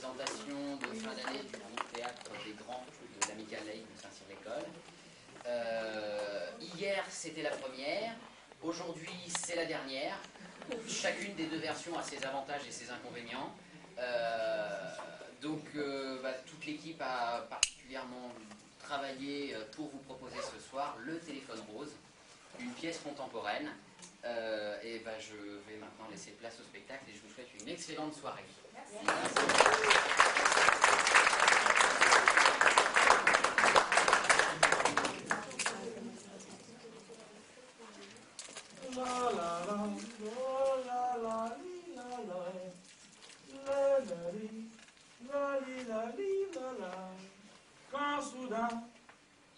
présentation de fin d'année du groupe théâtre des Grands de l'Amicale laïque de Saint-Cyr-l'École. Hier, c'était la première. Aujourd'hui, c'est la dernière. Chacune des deux versions a ses avantages et ses inconvénients. Toute l'équipe a particulièrement travaillé pour vous proposer ce soir le Téléphone Rose, une pièce contemporaine. Je vais maintenant laisser place au spectacle et je vous souhaite une excellente soirée. Merci. Quand soudain,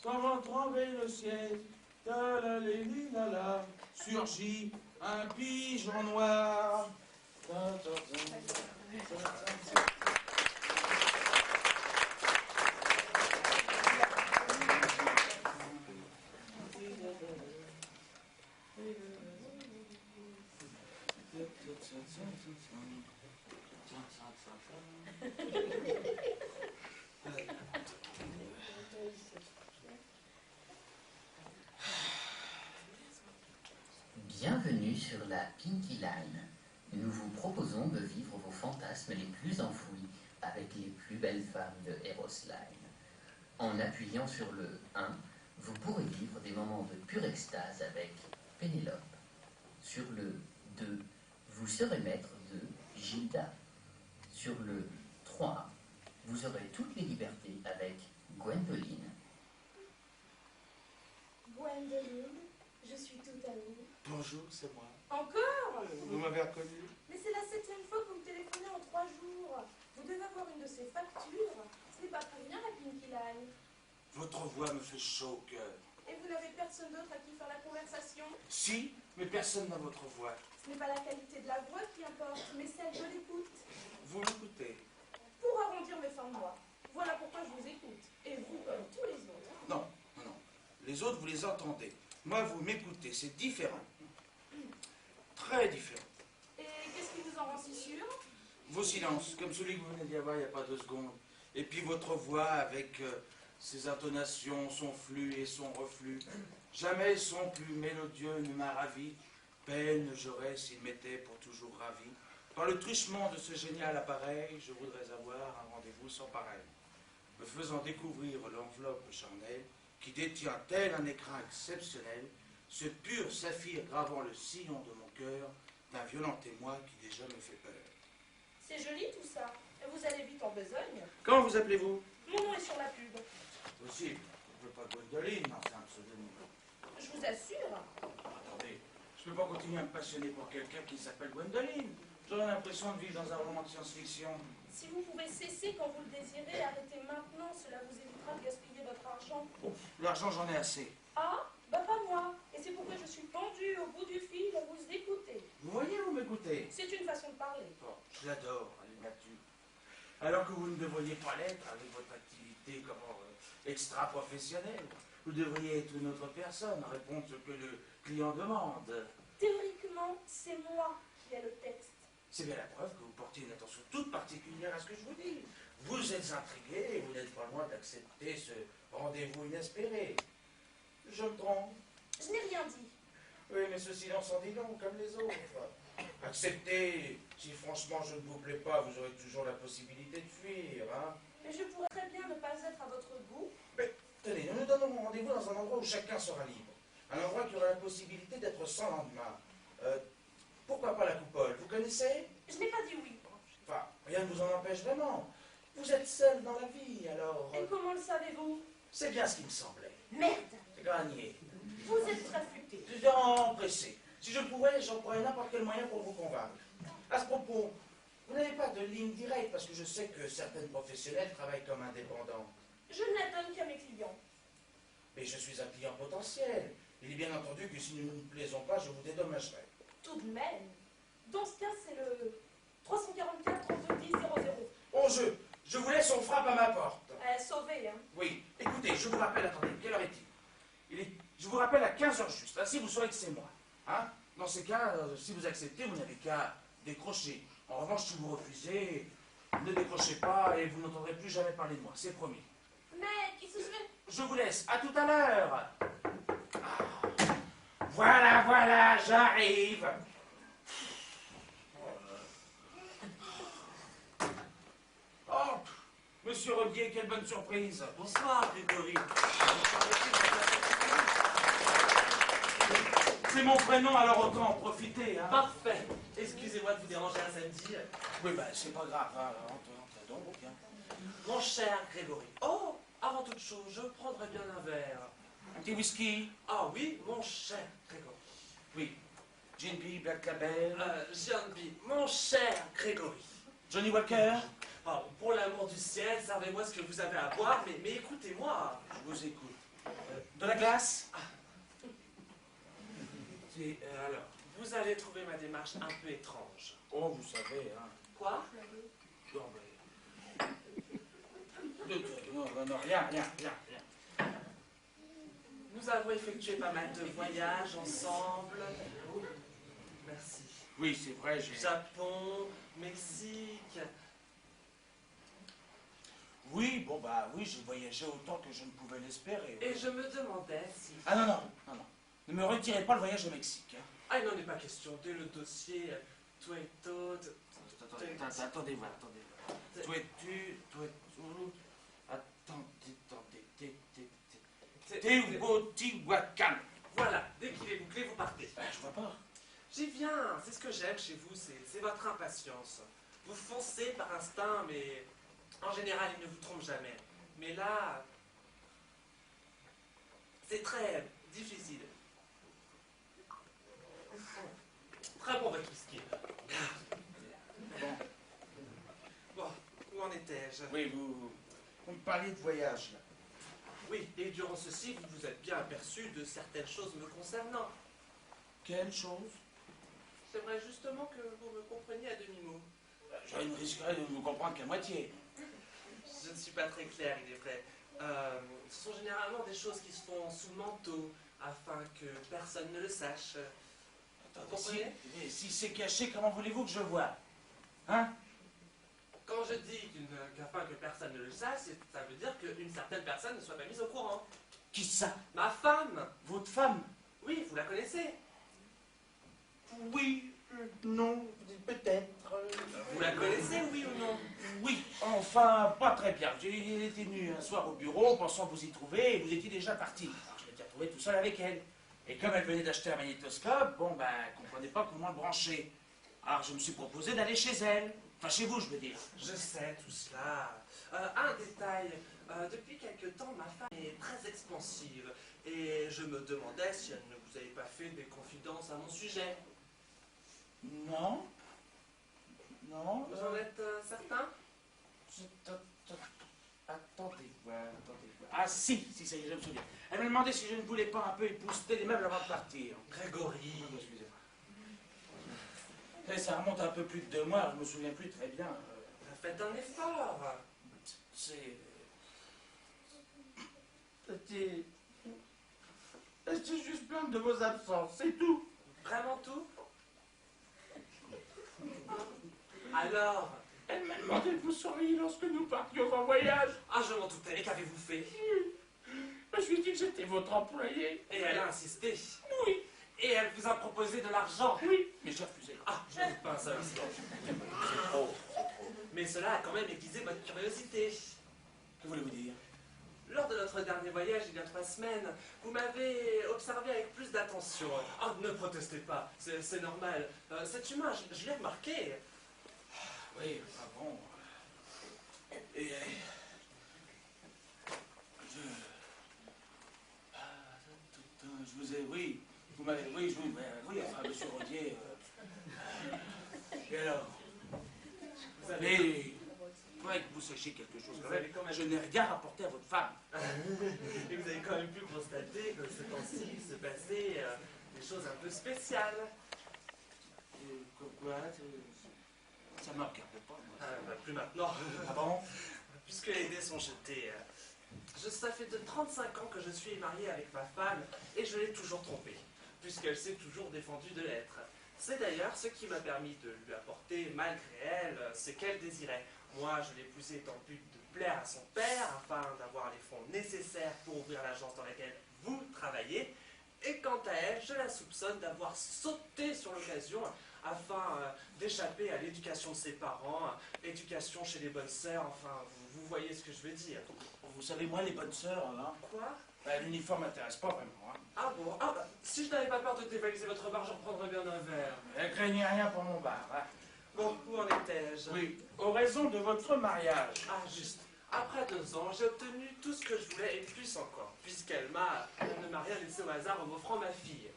sans vent trembler le ciel, surgit un pigeon noir. Bienvenue sur la Pinky Line. Nous vous proposons de vivre vos fantasmes les plus enfouis avec les plus belles femmes de Eros Line. En appuyant sur le 1, vous pourrez vivre des moments de pure extase avec Pénélope. Sur le 2, vous serez maître de Gilda. Sur le 3, vous aurez toutes les libertés avec Gwendoline. Gwendoline, je suis tout à vous. Bonjour, c'est moi. Encore? Vous m'avez reconnu? Mais c'est la 7e fois que vous me téléphonez en 3 jours. Vous devez avoir une de ces factures. Ce n'est pas pour rien la Pinky Line. Votre voix me fait chaud au cœur. Et vous n'avez personne d'autre à qui faire la conversation? Si, mais personne n'a votre voix. Ce n'est pas la qualité de la voix qui importe, mais celle de l'écoute. Vous m'écoutez? Pour arrondir mes fins de mois. Voilà pourquoi je vous écoute. Et vous, comme tous les autres. Non. Les autres, vous les entendez. Moi, vous m'écoutez. C'est différent. Très différent. Et qu'est-ce qui vous en rend si sûr? Vos silences, comme celui que vous venez d'y avoir il n'y a pas 2 secondes. Et puis votre voix avec ses intonations, son flux et son reflux. Jamais son plus mélodieux ne m'a ravi. Peine j'aurais s'il m'était pour toujours ravi. Par le truchement de ce génial appareil, je voudrais avoir un rendez-vous sans pareil. Me faisant découvrir l'enveloppe charnelle qui détient tel un écrin exceptionnel, ce pur saphir gravant le sillon de mon cœur d'un violent émoi qui déjà me fait peur. C'est joli tout ça. Et vous allez vite en besogne. Comment vous appelez-vous? Mon nom est sur la pub. Possible. Je ne veux pas Gwendoline, non, c'est un pseudonyme. Je vous assure. Attendez, je ne peux pas continuer à me passionner pour quelqu'un qui s'appelle Gwendoline. J'aurais l'impression de vivre dans un roman de science-fiction. Si vous pouvez cesser quand vous le désirez, arrêtez maintenant, cela vous évitera de gaspiller votre argent. L'argent, j'en ai assez. Ah, bah pas moi. Et c'est pourquoi je suis pendue au bout du fil à vous écouter. Vous voyez, vous m'écoutez? C'est une façon de parler. Oh, je l'adore, elle est nature. Alors que vous ne devriez pas l'être avec votre activité extra-professionnelle. Vous devriez être une autre personne, répondre ce que le client demande. Théoriquement, c'est moi qui ai le texte. C'est bien la preuve que vous portez une attention toute particulière à ce que je vous dis. Vous êtes intrigué et vous n'êtes pas loin d'accepter ce rendez-vous inespéré. Je me trompe? Je n'ai rien dit. Oui, mais ce silence en dit long, comme les autres. Acceptez, si franchement je ne vous plais pas, vous aurez toujours la possibilité de fuir, hein. Mais je pourrais très bien ne pas être à votre goût. Mais tenez, nous nous donnons rendez-vous dans un endroit où chacun sera libre. Un endroit qui aura la possibilité d'être sans lendemain. Pourquoi pas la Coupole? Vous connaissez? Je n'ai pas dit oui. Enfin, rien ne vous en empêche vraiment. Vous êtes seul dans la vie, alors... Et comment le savez-vous? C'est bien ce qui me semblait. Merde! C'est gagné. Vous êtes très futé. Je suis empressé. Si je pouvais, j'emploierais n'importe quel moyen pour vous convaincre. À ce propos, vous n'avez pas de ligne directe, parce que je sais que certaines professionnelles travaillent comme indépendants. Je ne la donne qu'à mes clients. Mais je suis un client potentiel. Il est bien entendu que si nous ne nous plaisons pas, je vous dédommagerai. Tout de même. Dans ce cas, c'est le 344 32 10 00. Bon jeu, je vous laisse, on frappe à ma porte. Sauvé, hein. Oui, écoutez, je vous rappelle, attendez, quelle heure est-il? Je vous rappelle à 15h juste, ainsi vous saurez que c'est moi. Hein? Dans ces cas, si vous acceptez, vous n'avez qu'à décrocher. En revanche, si vous refusez, Ne décrochez pas et vous n'entendrez plus jamais parler de moi, c'est promis. Mais qu'est-ce que je vais... Je vous laisse, à tout à l'heure. Voilà, voilà, j'arrive. Oh, monsieur Rodier, quelle bonne surprise. Bonsoir, Grégory. C'est mon prénom, alors autant en profiter. Hein. Parfait. Excusez-moi de vous déranger un samedi. Oui, ben, c'est pas grave. Hein. Entre donc. Hein. Mon cher Grégory. Oh, avant toute chose, je prendrais bien un verre. Un petit whisky. Ah oui, mon cher Grégory. Oui. Gin B, Black Label. Gianbi, mon cher Grégory. Johnny Walker. Oh, pour l'amour du ciel, servez-moi ce que vous avez à boire, mais écoutez-moi. Je vous écoute. De la glace. Alors. Vous allez trouver ma démarche un peu étrange. Oh, vous savez, hein. Quoi? Non, non, rien. Nous avons effectué pas mal de voyages ensemble. Merci. Oui, c'est vrai, j'ai... Japon, Mexique. Oui, bon, bah oui, j'ai voyagé autant que je ne pouvais l'espérer. Et je me demandais si... Ah non. Ne me retirez pas le voyage au Mexique. Hein. Ah, il n'en est pas question. Dès le dossier, toi et Todd... Attendez voir. Toi et tu... Attendez. Teotihuacan. Voilà, dès qu'il est bouclé, vous partez. Je vois pas. J'y viens, c'est ce que j'aime chez vous, c'est votre impatience. Vous foncez par instinct, mais en général, il ne vous trompe jamais. Mais là, c'est très difficile. Très bon votre whisky. Bon, où en étais-je? Oui, vous me parliez de voyage, là. Oui, et durant ceci, vous vous êtes bien aperçu de certaines choses me concernant. Quelle chose? J'aimerais justement que vous me compreniez à demi-mot. Je ne risquerais de ne vous comprendre qu'à moitié. Je ne suis pas très clair, il est vrai. Ce sont généralement des choses qui se font sous le manteau, afin que personne ne le sache. Vous comprenez? Si c'est caché, comment voulez-vous que je voie? Hein? Quand je dis qu'afin que personne ne le sache, ça veut dire qu'une certaine personne ne soit pas mise au courant. Qui ça? Ma femme! Votre femme? Oui, vous la connaissez. Oui, non, peut-être. Vous la connaissez, oui ou non? Oui, enfin, pas très bien. Elle était venue un soir au bureau, pensant vous y trouver, et vous étiez déjà parti. Alors je m'étais retrouvé tout seul avec elle. Et comme elle venait d'acheter un magnétoscope, bon, ben, elle ne comprenait pas comment le brancher. Alors je me suis proposé d'aller chez elle. Enfin, chez vous, je veux dire. Je sais tout cela. Un détail. Depuis quelque temps, ma femme est très expansive. Et je me demandais si elle ne vous avait pas fait des confidences à mon sujet. Non. Vous en êtes certain? Attendez voir. Ah si, ça y est, je me souviens. Elle me demandait si je ne voulais pas un peu épousseter les meubles avant de partir. Grégory. Excusez-moi. Et ça remonte un peu plus de 2 mois, je me souviens plus très bien. Faites un effort. J'étais juste plainte de vos absences, c'est tout. Vraiment tout? Alors? Elle m'a demandé de vous surveiller lorsque nous partions en voyage. Ah, je m'en doutais. Et qu'avez-vous fait? Je lui ai dit que j'étais votre employé. Et elle a insisté. Oui. Et elle vous a proposé de l'argent. Oui, mais j'ai refusé. Ah, je ne doute pas un seul instant. C'est trop. Mais cela a quand même aiguisé votre curiosité. Que voulez-vous dire? Lors de notre dernier voyage, il y a 3 semaines, vous m'avez observé avec plus d'attention. Ah, ne protestez pas, c'est normal. C'est humain, je l'ai remarqué. Oui, ah bon. Et je vous ai, oui, vous m'avez, oui, enfin, monsieur Rodier. Et alors? Vous avez... Mais, il faudrait que vous sachiez quelque chose. Vous avez quand même- Je n'ai rien rapporté à votre femme. Et vous avez quand même pu constater que ce temps-ci, il se passait des choses un peu spéciales. Quoi? Ça ne me regarde pas, moi. Plus maintenant. Ah bon? Puisque les dés sont jetés. Ça fait de 35 ans que je suis marié avec ma femme et je l'ai toujours trompée, puisqu'elle s'est toujours défendue de l'être. C'est d'ailleurs ce qui m'a permis de lui apporter, malgré elle, ce qu'elle désirait. Moi, je l'ai poussée dans le but de plaire à son père, afin d'avoir les fonds nécessaires pour ouvrir l'agence dans laquelle vous travaillez. Et quant à elle, je la soupçonne d'avoir sauté sur l'occasion afin d'échapper à l'éducation de ses parents, éducation chez les bonnes sœurs, enfin, vous voyez ce que je veux dire. Vous savez, moi, les bonnes sœurs, hein, Quoi? l'uniforme m'intéresse pas vraiment. Hein. Ah bon? Ah bah, si je n'avais pas peur de dévaliser votre bar, j'en prendrais bien un verre. Craignez rien pour mon bar. Hein. Bon, où en étais-je? Oui, aux raisons de votre mariage. Ah, juste. Après 2 ans, j'ai obtenu tout ce que je voulais et plus encore, puisqu'elle ne m'a rien laissé au hasard en m'offrant ma fille.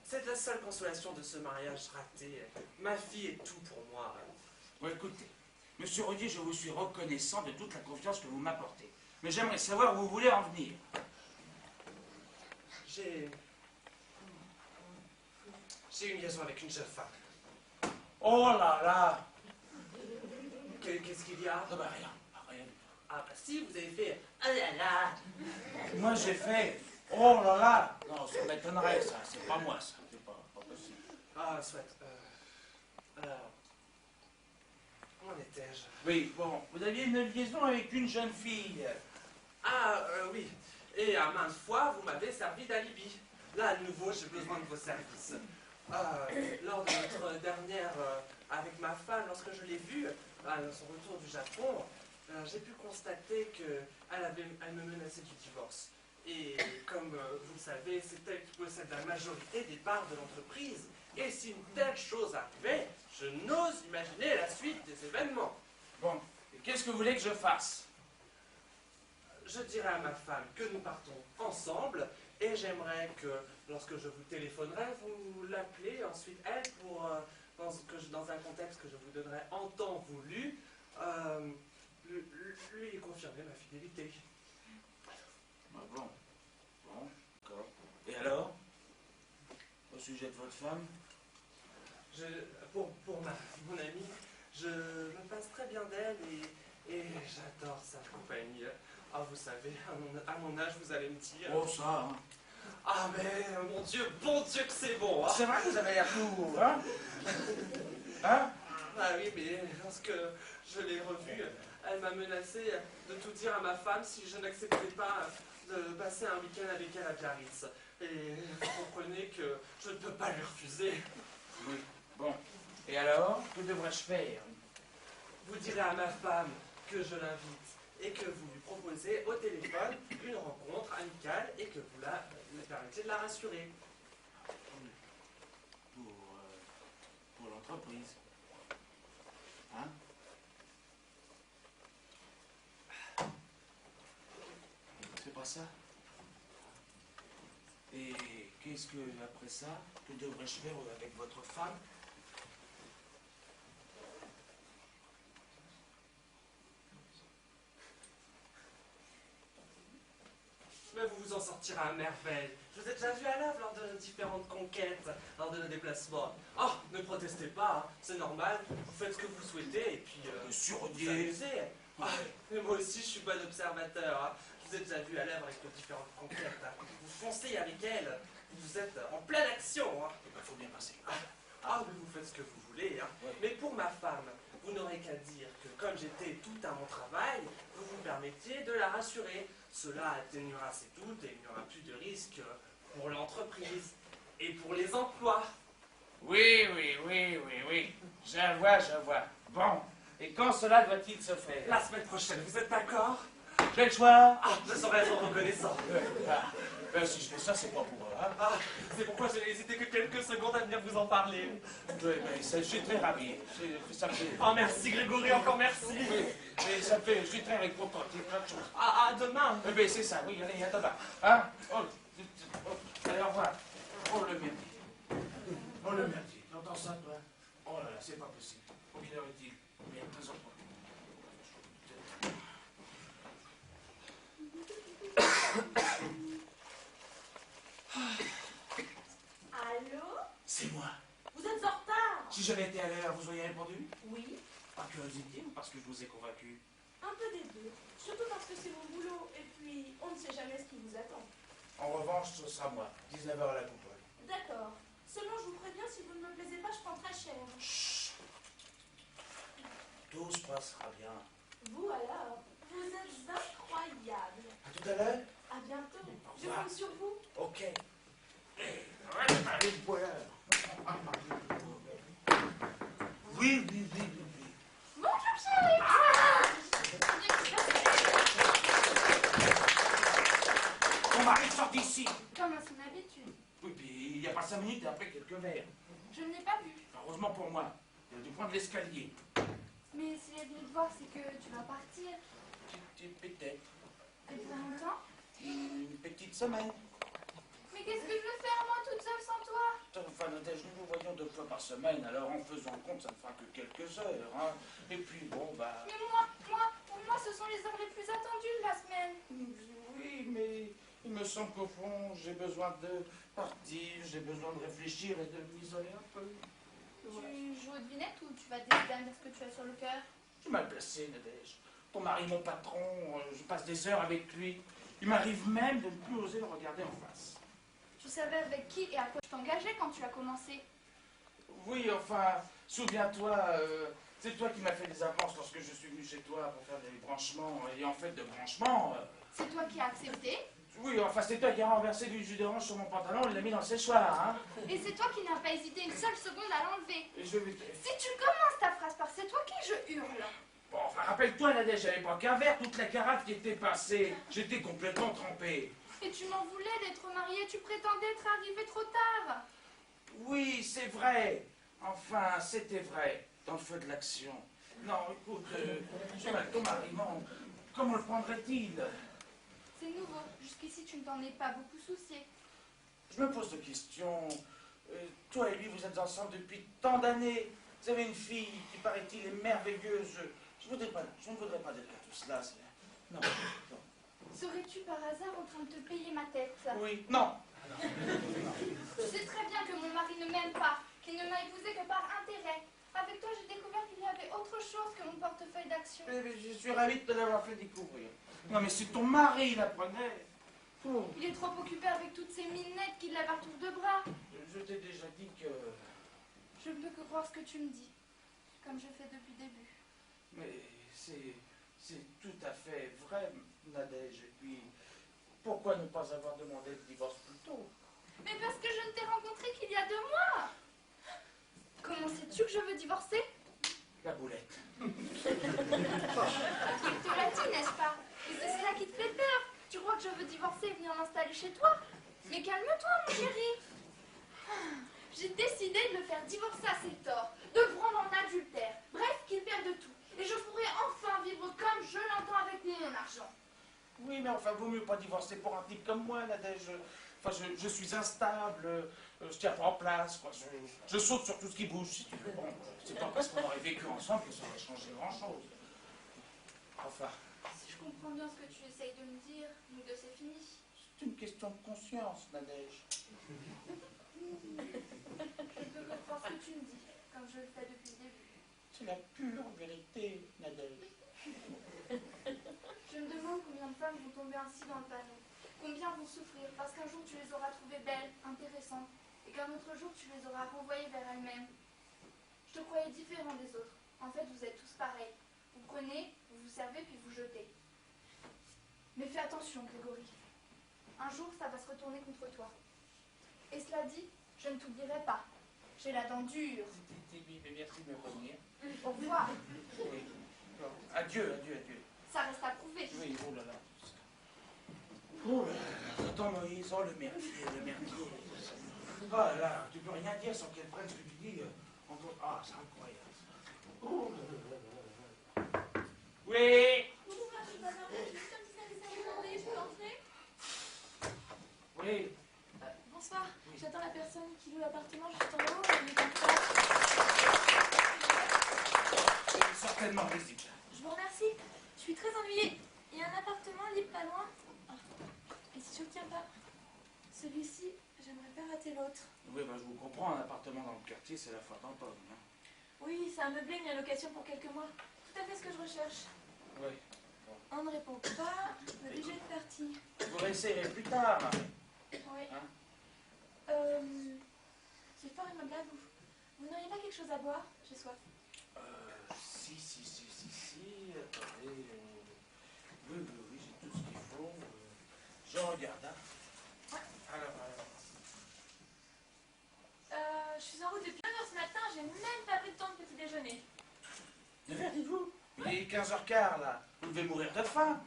C'est la seule consolation de ce mariage raté. Ma fille est tout pour moi. Bon, écoutez, monsieur Rodier, je vous suis reconnaissant de toute la confiance que vous m'apportez. Mais j'aimerais savoir où vous voulez en venir. J'ai une liaison avec une jeune femme. Oh là là! Qu'est-ce qu'il y a? Ah bah rien, rien. Ah bah si, vous avez fait ah là là. Moi j'ai fait oh là là! Non, ça m'étonnerait ça, c'est pas moi ça, c'est pas possible. Ah, soit. Alors, où en étais-je? Oui, bon, vous aviez une liaison avec une jeune fille. Ah, oui. Et à maintes fois, vous m'avez servi d'alibi. Là, à nouveau, j'ai besoin de vos services. Lors de notre dernière avec ma femme, lorsque je l'ai vue à son retour du Japon, j'ai pu constater qu'elle me menaçait du divorce. Et comme vous le savez, c'est elle qui possède la majorité des parts de l'entreprise. Et si une telle chose arrivait, je n'ose imaginer la suite des événements. Bon, et qu'est-ce que vous voulez que je fasse? Je dirai à ma femme que nous partons ensemble et j'aimerais que lorsque je vous téléphonerai, vous l'appelez ensuite elle pour, dans un contexte que je vous donnerai en temps voulu, lui confirmer ma fidélité. Ah bon, bon, d'accord. Et alors? Au sujet de votre femme? Pour mon amie, je me passe très bien d'elle et j'adore sa compagnie. Ah, vous savez, à mon âge, vous allez me dire... Oh, ça, hein. Ah, mais mon Dieu que c'est bon, hein. C'est vrai que vous avez l'air tout, hein? Hein? Ah oui, mais lorsque je l'ai revue, elle m'a menacé de tout dire à ma femme si je n'acceptais pas de passer un week-end avec elle à Biarritz. Et vous comprenez que je ne peux pas lui refuser. Oui, bon. Et alors, que devrais-je faire? Vous direz à ma femme que je l'invite et que vous lui proposez au téléphone une rencontre amicale et que vous lui permettez de la rassurer. Pour l'entreprise. Hein? C'est pas ça? Et qu'est-ce que, après ça, que devrais-je faire avec votre femme? Mais vous vous en sortirez à merveille. Je vous ai déjà vu à l'œuvre lors de différentes conquêtes, lors de nos déplacements. Oh, ne protestez pas, hein. C'est normal, vous faites ce que vous souhaitez et puis Monsieur vous Rodier. amusez. Ah, mais moi aussi, je suis bon observateur. Hein. Je vous ai déjà vu à l'œuvre avec nos différentes conquêtes. Hein. Vous foncez avec elles, vous êtes en pleine action. Hein. Il faut bien passer. Ah, mais vous faites ce que vous voulez. Hein. Ouais. Mais pour ma femme, vous n'aurez qu'à dire que comme j'étais tout à mon travail, vous vous permettiez de la rassurer. Cela atténuera ses doutes et il n'y aura plus de risque pour l'entreprise et pour les emplois. Oui. Je vois. Bon. Et quand cela doit-il se faire? La semaine prochaine, vous êtes d'accord? J'ai le choix. Ah, je serai être reconnaissant. Si je fais ça, c'est pas pour eux. Hein? Ah, c'est pourquoi je n'ai hésité que quelques secondes à venir vous en parler. Oui, mais je suis très ravi. Ça me fait... Oh, merci Grégory, encore merci. Oui, mais ça me fait... Je suis très réconforté, plein de choses. Ah, demain. Eh bien, c'est ça, oui, allez, à demain. Hein? Allez, au revoir. Oh, le merdier. Oh, le merdier. T'entends ça, toi? Oh là là, c'est pas possible. Combien d'heures est-il? Il y a 13 ans. Allô? C'est moi. Vous êtes en retard? Si j'avais été à l'heure, vous auriez répondu? Oui, Par curiosité ou parce que je vous ai convaincu? un peu des deux. Surtout parce que c'est mon boulot et puis on ne sait jamais ce qui vous attend. En revanche, ce sera moi. 19h à la coupole. D'accord. Seulement je vous préviens, si vous ne me plaisez pas, passera bien. Vous alors, vous êtes incroyable. À tout à l'heure. À bientôt. Au Je revoir. compte sur vous. Ok. Allez, voilà. Oui, oui, oui, oui, oui. Bonjour chérie. Mon mari sort d'ici. Comme à son habitude. Oui, puis il n'y a pas 5 minutes et après quelques verres. Je ne l'ai pas vu. Heureusement pour moi. Il a dû prendre l'escalier. Mais s'il est venu te voir, c'est que tu vas partir. Peut-être. Depuis longtemps. Une petite semaine. Mais qu'est-ce que je vais faire moi toute seule sans toi? Enfin, Nadège, nous vous voyons 2 fois par semaine, alors en faisant compte, ça ne fera que quelques heures. Hein. Et puis bon, bah... Mais pour moi, ce sont les heures les plus attendues de la semaine. Oui, mais il me semble qu'au fond, j'ai besoin de partir, j'ai besoin de réfléchir et de m'isoler un peu. Tu joues aux devinettes ou tu vas décider à me dire ce que tu as sur le cœur? Je suis mal placé, Nadège. Ton mari, mon patron, je passe des heures avec lui. Il m'arrive même de ne plus oser le regarder en face. Tu savais avec qui et à quoi je t'engageais quand tu as commencé? Oui, enfin, souviens-toi, c'est toi qui m'as fait des avances lorsque je suis venu chez toi pour faire des branchements. Et en fait, de branchements... C'est toi qui as accepté. Oui, enfin, c'est toi qui as renversé du jus d'orange sur mon pantalon et l'a mis dans le séchoir, hein. Et c'est toi qui n'as pas hésité une seule seconde à l'enlever. Et je vais... Si tu commences ta phrase par c'est toi qui je hurle. Bon, enfin, rappelle-toi, Nadège, j'avais pas qu'un verre, toute la carafe qui était passée. J'étais complètement trempé. Et tu m'en voulais d'être mariée, tu prétendais être arrivé trop tard. Oui, c'est vrai. Enfin, c'était vrai, dans le feu de l'action. Non, écoute, ton mari, non, comment le prendrait-il? C'est nouveau, jusqu'ici tu ne t'en es pas beaucoup soucié. Je me pose des questions. Toi et lui, vous êtes ensemble depuis tant d'années. Vous avez une fille qui, paraît-il, est merveilleuse. Je ne voudrais pas d'être à tout cela. Non, non. Serais-tu par hasard en train de te payer ma tête? Oui, non. Tu sais très bien que mon mari ne m'aime pas, qu'il ne m'a épousé que par intérêt. Avec toi, j'ai découvert qu'il y avait autre chose que mon portefeuille d'action. Mais je suis ravi de te l'avoir fait découvrir. Non, mais si ton mari l'apprenait... Oh. Il est trop occupé avec toutes ces minettes qu'il lève à tour de bras. Je t'ai déjà dit que... Je ne peux que croire ce que tu me dis, comme je fais depuis le début. Mais c'est tout à fait vrai, Nadège. Et puis, pourquoi ne pas avoir demandé le divorce plus tôt? Mais parce que je ne t'ai rencontré qu'il y a 2 mois. Comment sais-tu que je veux divorcer? La boulette. Il te l'a dit, n'est-ce pas? Et c'est cela qui te fait peur. Tu crois que je veux divorcer et venir m'installer chez toi? Mais calme-toi, mon chéri. J'ai décidé de le faire divorcer à ses torts, de le prendre en adultère, bref, qu'il perde tout. Et je pourrai enfin vivre comme je l'entends avec mon argent. Oui, mais enfin, vaut mieux pas divorcer pour un type comme moi, Nadège. Enfin, je suis instable, je tiens pas en place, quoi. Je saute sur tout ce qui bouge, si tu veux. Bon, c'est pas parce qu'on aurait vécu ensemble que ça aurait changé grand-chose. Enfin, Si je comprends bien ce que tu essayes de me dire, nous deux c'est fini. c'est une question de conscience, Nadège. Je peux que croire ce que tu me dis, comme je le fais depuis le début. C'est la pure vérité, Nadège. Je me demande combien de femmes vont tomber ainsi dans le panneau. Combien vont souffrir parce qu'un jour tu les auras trouvées belles, intéressantes, et qu'un autre jour tu les auras renvoyées vers elles-mêmes. Je te croyais différent des autres. En fait, vous êtes tous pareils. Vous prenez, vous vous servez, puis vous jetez. Mais fais attention, Grégory. Un jour, ça va se retourner contre toi. Et cela dit, je ne t'oublierai pas. J'ai la dent dure. Merci de me revenir. Au revoir. Oui. Bon, adieu, adieu, adieu. Ça reste à prouver. Oui, oh là là. Oh là là, attends Moïse, oh le merdier, le merdier. Oh là là, tu peux rien dire sans qu'elle prenne ce que tu dis. Ah, c'est incroyable. Oh là là là là. Oui. Bonjour, je suis pas là. Comme ça, les amis demandé, je peux entrer? Oui. Bonsoir, j'attends la personne qui loue l'appartement juste en haut. Elle est comme ça. C'est certainement visible. Je vous remercie. Je suis très ennuyée. Il y a un appartement libre pas loin. Et si je n'obtiens pas celui-ci, j'aimerais pas rater l'autre. Oui, bah, je vous comprends, un appartement dans le quartier, c'est la foire d'Anton. Hein. Oui, c'est un meublé mis à location pour quelques mois. Tout à fait ce que je recherche. Oui. On ne répond pas. Le budget est parti. Vous réessayerez plus tard. Oui. Hein? C'est fort aimable à vous. Vous n'auriez pas quelque chose à boire? J'ai soif. si. Attendez. Oui, j'ai tout ce qu'il faut. Je regarde, hein. Alors. Je suis en route depuis 9h ce matin, j'ai même pas pris de temps de petit déjeuner. 9h, dites-vous? Il est 15h15, là. Vous devez mourir de faim.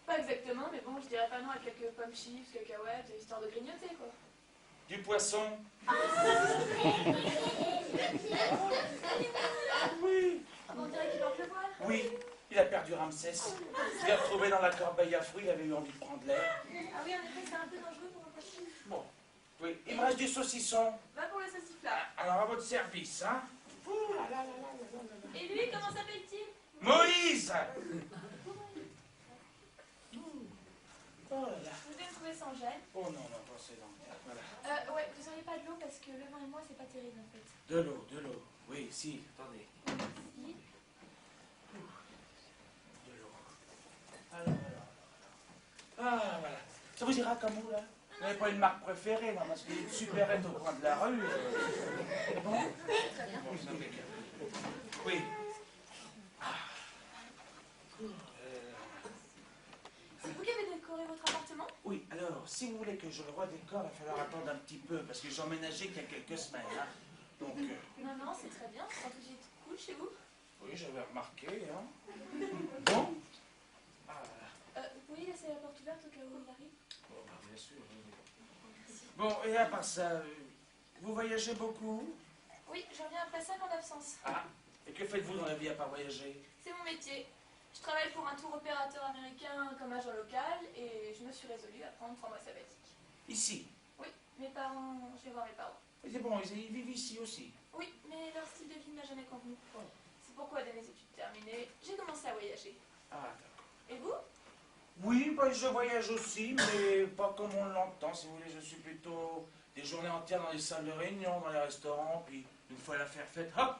Pas exactement, mais bon, je dirais pas non à quelques pommes chips, cacahuètes, histoire de grignoter, quoi. Du poisson. Oui. On dirait qu'il porte le voile. Oui, il a perdu Ramsès. Je l'ai retrouvé dans la corbeille à fruits, il avait eu envie de prendre l'air. Ah oui, en effet, c'est un peu dangereux pour un poisson. Bon, oui, il me reste du saucisson. Va pour le sauciflard. Alors à votre service, hein. Et lui, comment s'appelle-t-il? Moïse. Oh là là. Vous devez me trouver sans gêne. Oh non, c'est long. Voilà. Ouais, vous auriez pas de l'eau parce que le vin et moi, c'est pas terrible en fait. De l'eau. Oui, si, attendez. Si. De l'eau. Alors. Ah, voilà. Ça vous ira comme vous, là? Vous n'avez pas une marque préférée, non? Parce qu'il y a une supérette au coin de la rue. Bon? Très bien. Bon, c'est impeccable. Oui. C'est vous qui avez décoré votre appartement? Oui, alors, si vous voulez que je le redécore, il va falloir attendre un petit peu, parce que j'ai emménagé qu'il y a quelques semaines, hein. Donc, Non, c'est très bien, c'est tout de suite cool chez vous. oui, j'avais remarqué, hein. Bon? Ah, voilà. Vous pouvez laisser la porte ouverte au cas où il arrive? Bon, bah, bien sûr. Oui. Bon, et à part ça, vous voyagez beaucoup? Oui, je reviens après 5 ans d'absence. Ah, et que faites-vous dans la vie à part voyager? C'est mon métier. Je travaille pour un tour opérateur américain comme agent local et je me suis résolue à prendre 3 mois sabbatiques. Ici? Oui, mes parents, je vais voir mes parents. C'est bon, ils vivent ici aussi. Oui, mais leur style de vie ne m'a jamais convenu. C'est pourquoi, dès mes études terminées, j'ai commencé à voyager. Ah, d'accord. Et vous? Oui, bah, je voyage aussi, mais pas comme on l'entend, si vous voulez. Je suis plutôt des journées entières dans les salles de réunion, dans les restaurants, puis une fois l'affaire faite, hop,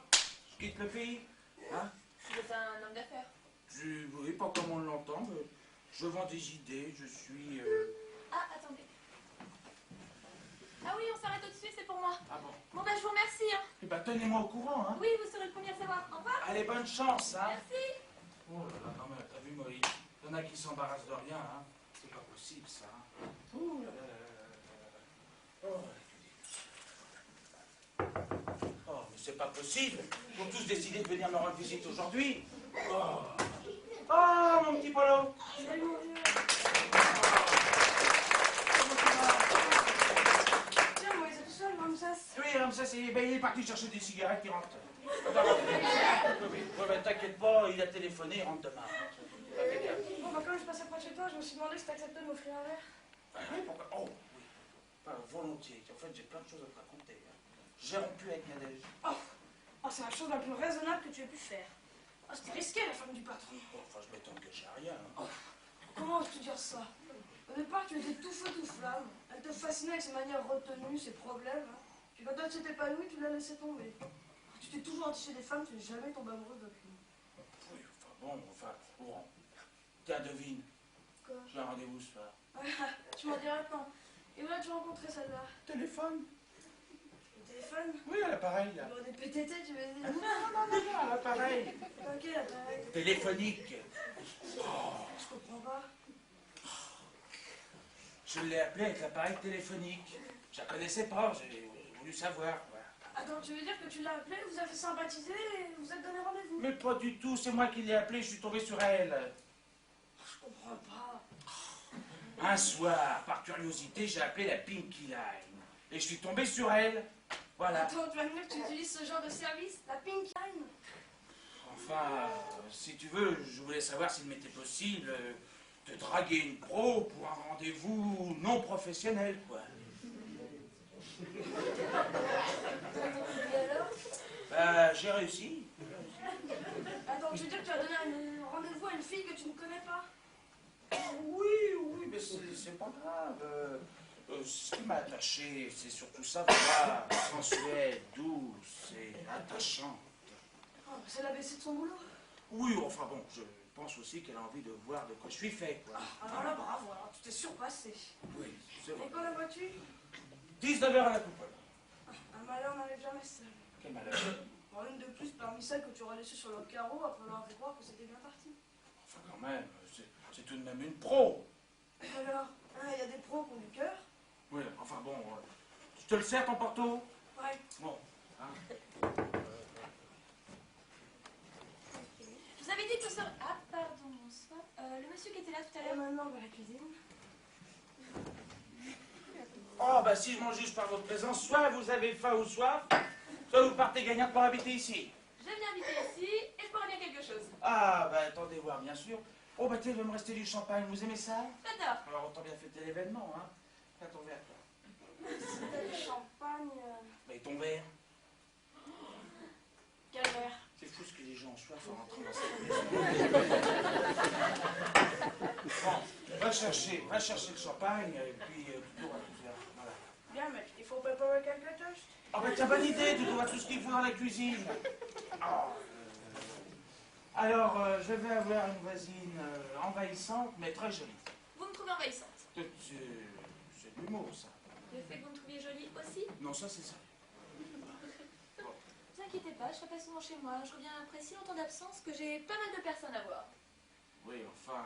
je quitte le pays. Hein? Vous êtes un homme d'affaires. Oui, pas comme on l'entend, mais je vends des idées, je suis... Ah, attendez. Ah oui, on s'arrête tout de suite, c'est pour moi. Ah bon? Bon, bah, je vous remercie. Hein. Eh ben, tenez-moi au courant, hein. Oui, vous serez le premier à savoir. Au revoir. Allez, bonne chance, hein. Merci. Oh là là, non mais t'as vu, Moïse, il y en a qui s'embarrassent de rien, hein. C'est pas possible, ça. Hein. Oh là là là là là là. Oh, mais c'est pas possible. Ils ont tous décidé de venir me rendre visite aujourd'hui. Oh, mon petit Polo. Salut, mon vieux. Tiens, moi, ils sont tout seuls, Ramsès. Oui, Ramsès, il est parti chercher des cigarettes, il rentre. Oui, t'inquiète pas, il a téléphoné, il rentre demain. Bon, bah, quand je passais près de chez toi, je me suis demandé si t'acceptais de m'offrir un verre. Ah oui, pourquoi? Oh, oui. Enfin, volontiers. En fait, j'ai plein de choses à te raconter. Hein. J'ai rompu avec Nadège. Oh, c'est la chose la plus raisonnable que tu aies pu faire. Oh, c'était risqué, la femme du patron. Bon, enfin, je m'étonne que j'ai rien. Hein. Comment oses-tu dire ça? Au départ, tu étais tout feu, tout flamme. Elle te fascinait avec ses manières retenues, ses problèmes. Hein. Puis quand elle s'est épanouie, tu l'as laissé tomber. Tu t'es toujours entiché des femmes, tu n'es jamais tombé amoureux d'aucune. Oui, bon, tiens, devine. Quoi? J'ai un rendez-vous ce soir. Tu m'en diras pas. Et où as-tu rencontré celle-là? Téléphone? Au téléphone? Oui, à l'appareil, là. Bon, des PTT, tu veux dire? Non, à l'appareil. Ok, l'appareil. Téléphonique. Je comprends pas. Je l'ai appelé avec l'appareil téléphonique. Je la connaissais pas, j'ai voulu savoir. Quoi. Attends, tu veux dire que tu l'as appelée, vous avez sympathisé et vous êtes donné rendez-vous? Mais pas du tout, c'est moi qui l'ai appelée, je suis tombé sur elle. Je comprends pas. Un soir, par curiosité, j'ai appelé la Pinky Line. Et je suis tombé sur elle. Voilà. Attends, tu vas me dire que tu utilises ce genre de service? La Pink Line? Enfin, si tu veux, je voulais savoir s'il m'était possible de draguer une pro pour un rendez-vous non professionnel, quoi. Et alors? Bah, j'ai réussi. Attends, tu veux dire que tu as donné un rendez-vous à une fille que tu ne connais pas? Oui, mais c'est pas grave. Ce qui m'a attaché, c'est surtout ça, voilà, sensuelle, douce et attachante. Oh, c'est l'ABC de son boulot. Oui, enfin bon, je pense aussi qu'elle a envie de voir de quoi je suis fait, quoi. Alors là, bravo, alors tu t'es surpassé. Oui, c'est vrai. Et quand la vois-tu? 19h à la coupole. Un malheur n'arrive jamais seul. Quel malheur. Bon, une de plus parmi celles que tu aurais laissées sur le carreau après leur fait croire que c'était bien parti. Enfin, quand même, c'est tout de même une pro. Alors, hein, il y a des pros qui ont du cœur. Oui, enfin bon, je te le sers ton porto? Ouais. Bon. Hein. Je vous avais dit que ce soir... Ah, pardon, bonsoir. Le monsieur qui était là tout à Et l'heure... maintenant, vers la cuisine. Oh, bah si je m'en juge par votre présence, soit vous avez faim ou soif, soit vous partez gagnante pour habiter ici. Je viens habiter ici et je boirai bien quelque chose. Ah, bah attendez voir, bien sûr. Oh, bah tiens, il va me rester du champagne, vous aimez ça? J'adore. Alors, autant bien fêter l'événement, hein. Tiens ton verre, toi. Si t'as du champagne... Bah, et ton verre? Quel verre? C'est fou ce que les gens ont soif en rentrant dans cette maison. Bon, va chercher le champagne, et puis Doudou va tout faire. Voilà. Bien, mec, il faut préparer quelque chose. Ah bah tiens, bonne idée, Doudou a tout ce qu'il faut dans la cuisine. Ah, alors, je vais avoir une voisine envahissante, mais très jolie. Vous me trouvez envahissante. C'est de l'humour, ça. Le fait que vous me trouviez jolie aussi. Non, ça, c'est ça. Ne vous inquiétez pas, je serai pas souvent chez moi. Je reviens après si longtemps d'absence que j'ai pas mal de personnes à voir. Oui, enfin,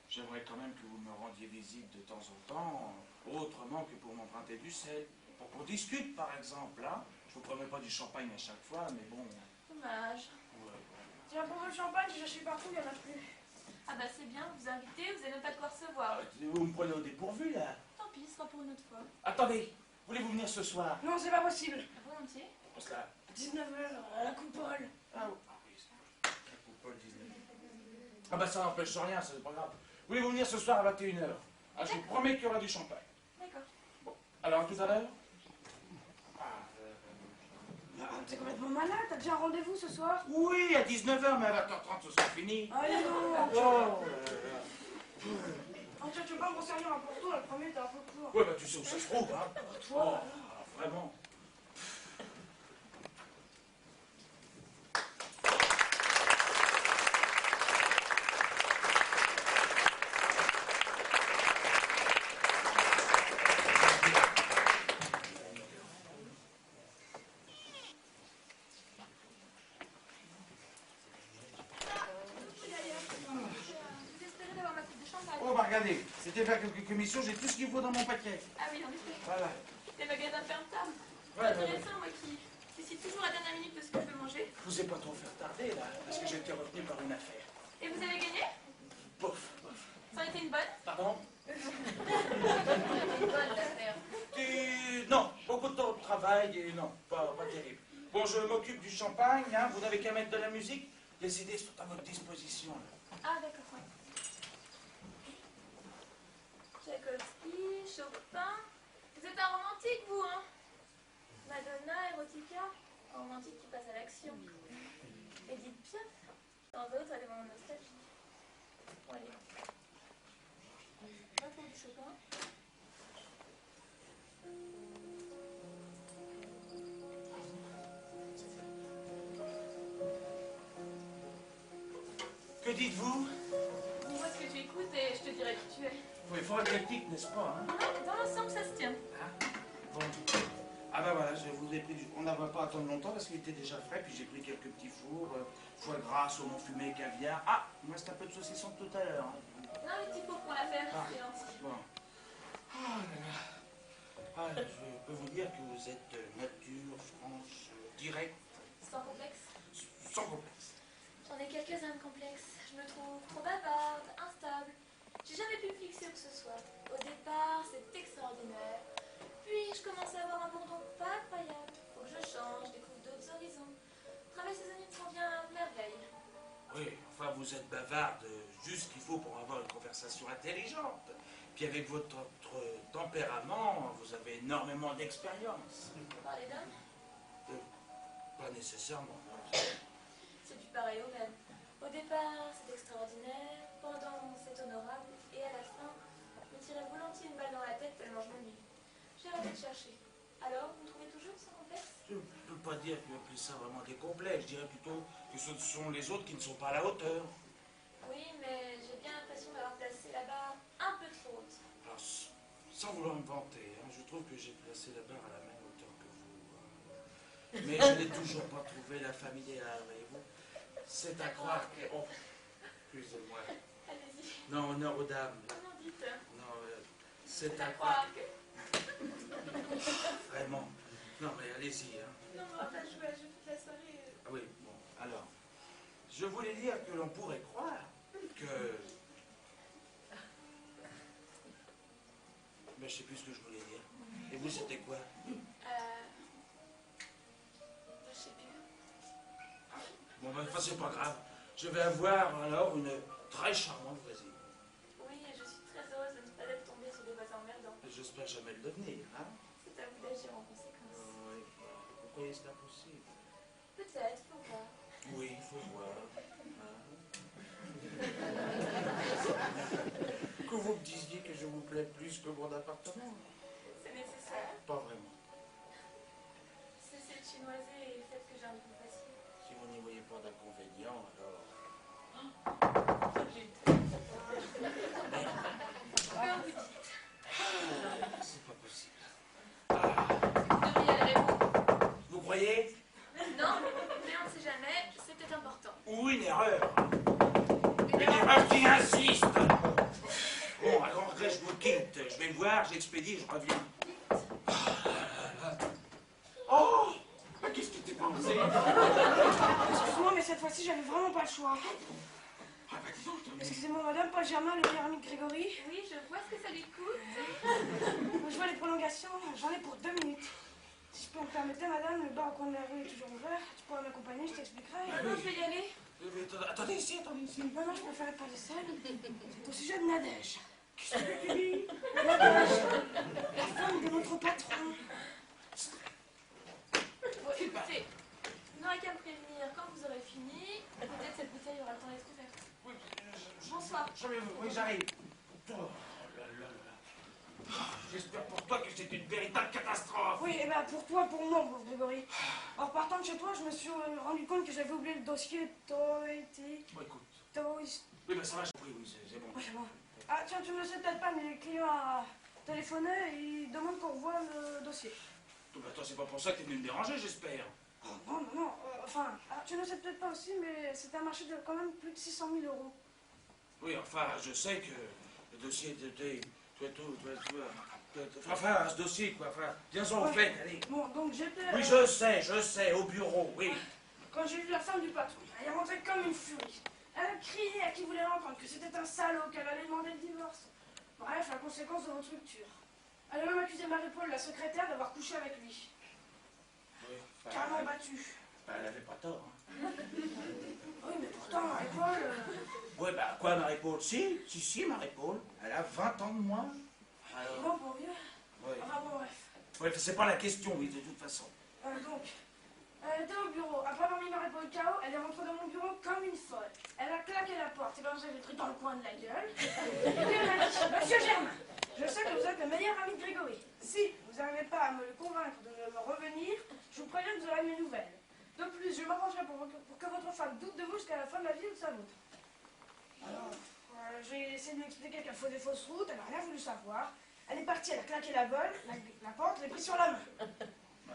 j'aimerais quand même que vous me rendiez visite de temps en temps, autrement que pour m'emprunter du sel. Pour qu'on discute, par exemple, hein. Je vous promets pas du champagne à chaque fois, mais bon... Dommage. Ouais. Tiens, pour le champagne, j'ai cherché partout, il y en a plus. Ah bah c'est bien, vous invitez, vous avez même pas de quoi recevoir. Vous me prenez au dépourvu, là. Tant pis, ce sera pour une autre fois. Attendez, voulez-vous venir ce soir? Non, c'est pas possible. Volontiers. Parce que là... 19h, à la coupole. Ah oui, c'est la coupole 19. Ah bah ça n'empêche rien, c'est pas grave. Voulez-vous venir ce soir à 21h? Ah, je vous promets qu'il y aura du champagne. D'accord. Bon, alors à tout à l'heure? Ah, t'es complètement malade, t'as déjà un rendez-vous ce soir? Oui, à 19h, mais à 20h30, ce sera fini. Allez, non. Oh, Ah, tiens, tu veux pas me resservir un porto, le premier t'es un peu court. ouais, bah tu sais où ça se trouve, hein. Pour toi. Oh, vraiment. Vous espérez d'avoir ma coupe de champagne. Oh, bah regardez, c'était faire quelques commissions, j'ai tout ce qu'il faut dans mon paquet. Ah oui, en effet. Voilà. Les magasins ferment tard. C'est Ouais, intéressant, moi qui décide toujours à la dernière minute de ce que je veux manger. Je vous ai pas trop fait tarder, là, parce que j'ai été retenu par une affaire. Et vous avez gagné? Bof, bof. Ça a été une bonne? Pardon? Une bonne l'affaire. Non, beaucoup de temps de travail et non, pas terrible. Bon, je m'occupe du champagne, hein, vous n'avez qu'à mettre de la musique. Les idées sont à votre disposition, là. Ah d'accord, ouais. Tchaïkovski, Chopin. Vous êtes un romantique, vous, hein? Madonna, Erotica. Un romantique qui passe à l'action. Edith Piaf. Dans d'autres, elle est vraiment nostalgique. Bon, allez. Pas pour du Chopin. Que dites-vous? Dis-moi ce que tu écoutes et je te dirai qui tu es. Oui, fort éclectique, n'est-ce pas, hein? Non, dans l'ensemble, ça se tient. Bon. Ah ben voilà, je vous ai pris on n'a pas attendre longtemps parce qu'il était déjà frais, puis j'ai pris quelques petits fours, foie gras, saumon fumé, caviar. Ah, il me reste un peu de saucisson de tout à l'heure. Hein. Non, les petits pots pour l'affaire, Ah. c'est gentil. Bon. Oh là là. Ah, je peux vous dire que vous êtes nature, franche, directe, Sans complexe. sans complexe. J'en ai quelques-uns de complexes. Je me trouve trop bavarde, instable. J'ai jamais pu me fixer où que ce soit. Au départ, c'est extraordinaire. Puis, je commence à avoir un bourdon pas incroyable. Faut que je change, découvre d'autres horizons. Le travail saisonnier me convient à merveille. Oui, enfin vous êtes bavarde, juste ce qu'il faut pour avoir une conversation intelligente. Puis avec votre tempérament, vous avez énormément d'expérience. Parler d'homme, Pas nécessairement. c'est du pareil au même. Au départ, c'est extraordinaire. Pendant, c'est honorable. Et à la fin, me tirer volontiers une balle dans la tête tellement je m'ennuie. J'ai arrêté de chercher. Alors, vous me trouvez toujours sans complexe? Je ne peux pas dire que appeler ça vraiment des complexes. Je dirais plutôt que ce sont les autres qui ne sont pas à la hauteur. Oui, mais j'ai bien l'impression d'avoir placé la barre un peu trop haute. Alors, sans vouloir me vanter, hein, je trouve que j'ai placé la barre à la même hauteur que vous. Hein. Mais je n'ai toujours pas trouvé la femme idéale, voyez-vous. C'est à croire que... Oh, excusez-moi. Allez-y. Non, honneur aux dames. Comment dites? Non, c'est à croire que... Vraiment. Non, mais allez-y. Hein. Non, on va pas jouer à jeu toute la soirée. Ah oui, bon, alors. Je voulais dire que l'on pourrait croire que... Mais je sais plus ce que je voulais dire. Et vous, c'était quoi? Je sais plus. Bon, ben, enfin, c'est pas grave. Je vais avoir alors une très charmante voisine. Oui, et je suis très heureuse de ne pas être tombée sur des voisins emmerdants. J'espère jamais le devenir, hein? C'est à vous d'agir en conséquence. Oui, vous croyez cela possible? Peut-être, faut voir. Oui, il faut voir. Hein? Que vous me disiez que je vous plais plus que mon appartement. C'est nécessaire. Pas vraiment. Cessez de chinoiser et faites que j'ai un peu facile. Si vous n'y voyez pas d'inconvénient, alors... Comme vous dites. C'est pas possible. Vous devriez aller vous. Vous croyez? Non, mais on ne sait jamais, c'était important. Ou une erreur. Une Une erreur. erreur qui insiste. Bon, à grand regret, je vous quitte. Je vais voir, j'expédie, je reviens. Oh! Mais qu'est-ce qui t'est passé? Excuse-moi, mais cette fois-ci, j'avais vraiment pas le choix. Ah bah dis donc, Excusez-moi, madame, Paul Germain, le meilleur ami de Grégory. Oui, je vois ce que ça lui coûte. Je vois les prolongations, j'en ai pour 2 minutes. Si je peux me permettre, madame, le bar au coin de la rue est toujours ouvert. Tu pourras m'accompagner, je t'expliquerai. Maintenant, je vais y aller. Attendez ici, attendez ici. Non, non, je préférais parler seule. C'est au sujet de Nadège. Qu'est-ce que tu dis? Nadège, la femme de notre patron. Bon, écoutez, vous n'aurez qu'à me prévenir quand vous aurez fini. Peut-être cette bouteille aura le temps d'être ouverte. Oui, Bonsoir. oui, j'arrive. Oh là là là. J'espère pour toi que c'est une véritable catastrophe. Oui, et ben pour toi, pour moi, pauvre Grégory. En partant de chez toi, je me suis rendu compte que j'avais oublié le dossier Toiti. Bon, écoute. Toiti. Oui, ben ça va, j'ai compris, oui, c'est bon. Oui, bon. Ah, tiens, tu ne le sais peut-être pas, mais les clients a téléphoné et ils demandent qu'on revoie le dossier. Bah, toi, c'est pas pour ça que t'es venu me déranger, j'espère. Non, non, non. Enfin, tu ne le sais peut-être pas aussi, mais c'est un marché de quand même plus de 600 000 euros. Oui, enfin, je sais que le dossier était... Enfin, ce dossier, quoi. Enfin, viens-en au fait, allez. Bon, donc j'étais... Oui, je sais, au bureau, oui. Quand j'ai vu la femme du patron, elle est rentrée comme une furie. Elle a crié à qui voulait l'entendre que c'était un salaud, qu'elle allait demander le divorce. Bref, la conséquence de votre rupture. Elle a même accusé Marie-Paul, la secrétaire, d'avoir couché avec lui. Oui, Carrément battue. elle avait pas tort. Hein. Oui, mais pourtant, Marie-Paul... Oui, bah, quoi, Marie-Paul? Si, Marie-Paul. Elle a 20 ans de moins. Alors... Bon, pour vieux. Oui. Enfin, bon, bref. Oui, c'est pas la question, oui, de toute façon. Donc, elle était au bureau. Après avoir mis Marie-Paul KO, elle est rentrée dans mon bureau comme une folle. Elle a claqué la porte, et ben j'ai le truc dans le coin de la gueule. Et puis elle m'a dit, Monsieur Germain, je sais que vous êtes le meilleur ami de Grégory. Si vous n'arrivez pas à me le convaincre de me revenir, je vous préviens que vous aurez mes nouvelles. De plus, je m'arrangerai pour que votre femme doute de vous jusqu'à la fin de la vie ou de sa vôtre. Alors, j'ai essayé de lui expliquer qu'elle faisait des fausses routes, elle n'a rien voulu savoir. Elle est partie, elle a claqué la porte, elle est prise sur la main.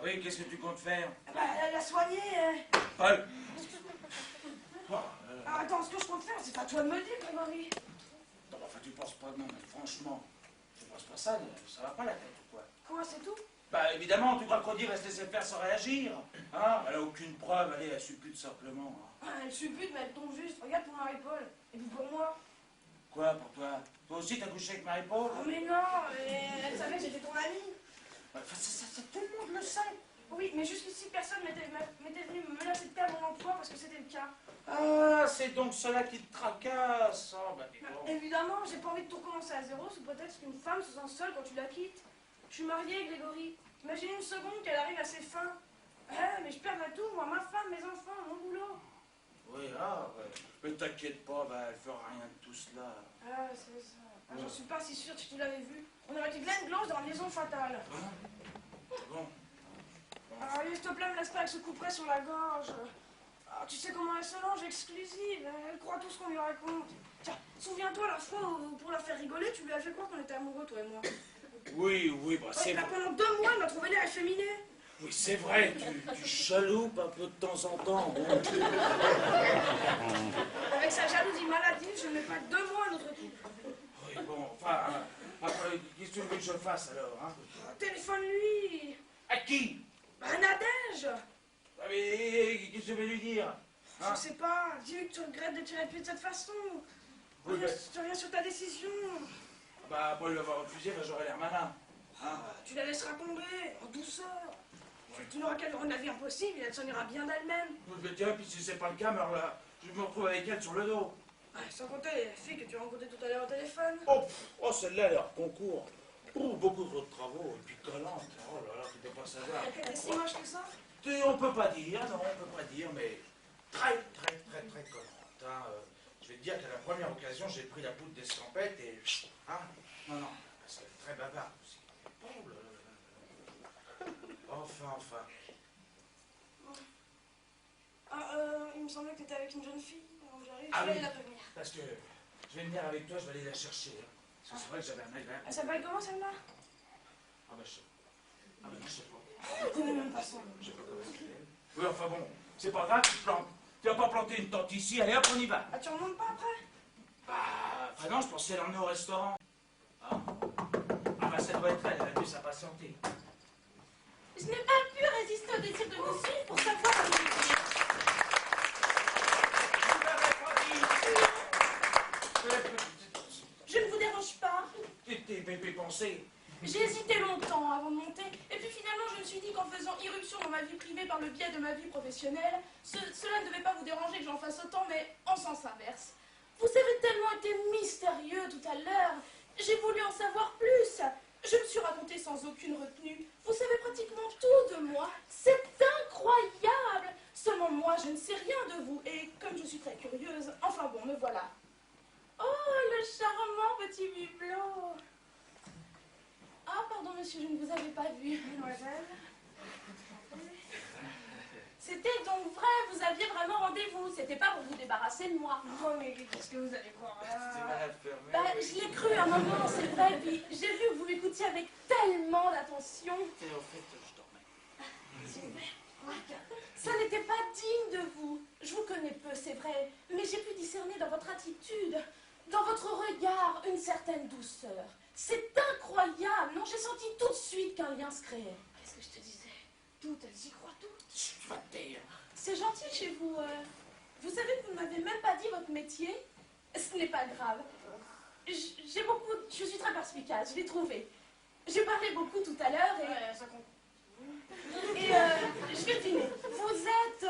Oui, qu'est-ce que tu comptes faire? Bah, elle l'a soignée. Paul. Alors, attends, ce que je compte faire, c'est à toi de me le dire, Grégory. Non, enfin, tu penses pas, non, mais franchement, tu penses pas ça, ça va pas la tête ou quoi? Quoi, c'est tout? Bah, évidemment, tu crois qu'on dit va se laisser faire sans réagir? Hein? Elle a aucune preuve, allez, elle suppute simplement. Hein. Elle suppute, mais elle tombe juste. Regarde pour Marie-Paul. Et puis pour moi. Quoi pour toi? Toi aussi, t'as couché avec Marie-Paul? Oh, mais non, elle savait que j'étais ton amie. Enfin, ça, tout le monde le sait. Oui, mais jusqu'ici, personne m'était venu me menacer de perdre mon emploi parce que c'était le cas. Ah, c'est donc cela qui te tracasse. Oh, bah, dis donc. Évidemment, j'ai pas envie de tout recommencer à zéro sous prétexte qu'une femme se sent seule quand tu la quittes. Je suis mariée, Grégory. Imagine une seconde qu'elle arrive à ses fins. Mais je perdrai tout, moi, ma femme, mes enfants, mon boulot. Oui, ouais. Mais t'inquiète pas, bah, elle fera rien de tout cela. Ah, c'est ça. Ah, j'en suis pas si sûre si tu l'avais vu. On aurait dit Glenn Close dans Liaison Fatale. Bon. Alors, s'il te plaît, me laisse pas avec ce couperet sur la gorge. Ah, tu sais comment elle se mange, exclusive. Elle croit tout ce qu'on lui raconte. Tiens, souviens-toi la fois où, pour la faire rigoler, tu lui as fait croire qu'on était amoureux, toi et moi. Oui, bah, c'est Bah, vrai. pendant 2 mois, elle m'a trouvé l'air efféminé. Oui, c'est vrai, tu chaloupes un peu de temps en temps. Bon. Avec sa jalousie maladive, je ne mets pas 2 mois à notre couple. Oui, bon, enfin, après, qu'est-ce que tu veux que je fasse alors, hein? Téléphone-lui. À qui? À Nadège. Ah, mais qu'est-ce que je vais lui dire? Hein? Je sais pas, dis-lui que tu regrettes de tirer pied de cette façon. Oui, mais- Tu reviens sur ta décision. Bah, moi, l'avoir refusé, bah, j'aurais l'air malin. Hein? Tu la laisseras tomber, en douceur. Tu n'auras qu'à lui rendre la vie impossible et elle s'en ira bien d'elle-même. Je vais dire, puis si c'est pas le cas, alors là, je me retrouve avec elle sur le dos. Ouais, sans compter les filles que tu as rencontrées tout à l'heure au téléphone. Oh, celle-là, elle a l'air concours. Oh, beaucoup trop de travaux, et puis collante. Oh là là, tu peux pas savoir. Elle est si moche que ça. On peut pas dire, non, on peut pas dire, mais très collante. Hein. Je vais te dire qu'à la première occasion, j'ai pris la poudre d'escampette et... Hein? Non, parce qu'elle est très bavarde aussi. Oh là là là là. Enfin. Il me semblait que tu étais avec une jeune fille. Alors j'arrive, Ah je vais oui. aller la prévenir. Parce que je vais venir avec toi, je vais aller la chercher. Hein. Parce que c'est vrai que j'avais un agréable. Elle s'appelle comment celle-là? Ah bah je sais pas. Je connais même pas son nom. Je sais pas comment elle s'appelle. Oui, enfin bon, c'est pas grave, tu plantes. Tu vas pas planter une tente ici, allez hop, on y va. Ah, tu remontes pas après? Bah non, je pensais l'emmener au restaurant. Ah bah ça doit être elle, elle a dû s'impatienter. Je n'ai pas pu résister au désir de vous suivre pour savoir où vous étiez. Je ne vous dérange pas. Tes bébés pensées. J'ai hésité longtemps avant de monter, et puis finalement je me suis dit qu'en faisant irruption dans ma vie privée par le biais de ma vie professionnelle, cela ne devait pas vous déranger que j'en fasse autant, mais en sens inverse. Vous avez tellement été mystérieux tout à l'heure, j'ai voulu en savoir plus. Je me suis raconté sans aucune retenue. Vous savez pratiquement tout de moi. C'est incroyable. Seulement moi, je ne sais rien de vous, et comme je suis très curieuse, enfin bon, me voilà. Oh, le charmant petit bibelot. Ah, pardon, monsieur, je ne vous avais pas vu. Mademoiselle. C'était donc vrai, vous aviez vraiment rendez-vous. C'était pas pour vous débarrasser de moi. Oh, mais qu'est-ce que vous allez croire C'était là? mal fermé. Bah, je l'ai cru un moment, c'est vrai. Puis j'ai vu que vous m'écoutiez avec tellement d'attention. Et au fait, je dormais. Ça n'était pas digne de vous. Je vous connais peu, c'est vrai. Mais j'ai pu discerner dans votre attitude, dans votre regard, une certaine douceur. C'est incroyable. Non, j'ai senti tout de suite qu'un lien se créait. Qu'est-ce que je te disais? Tout, elle y croit tout. Tu vas te taire. C'est gentil chez vous. Vous savez que vous ne m'avez même pas dit votre métier. Ce n'est pas grave. Je suis très perspicace, je l'ai trouvé. J'ai parlé beaucoup tout à l'heure et... Ça compte. Et je vais deviner. Vous êtes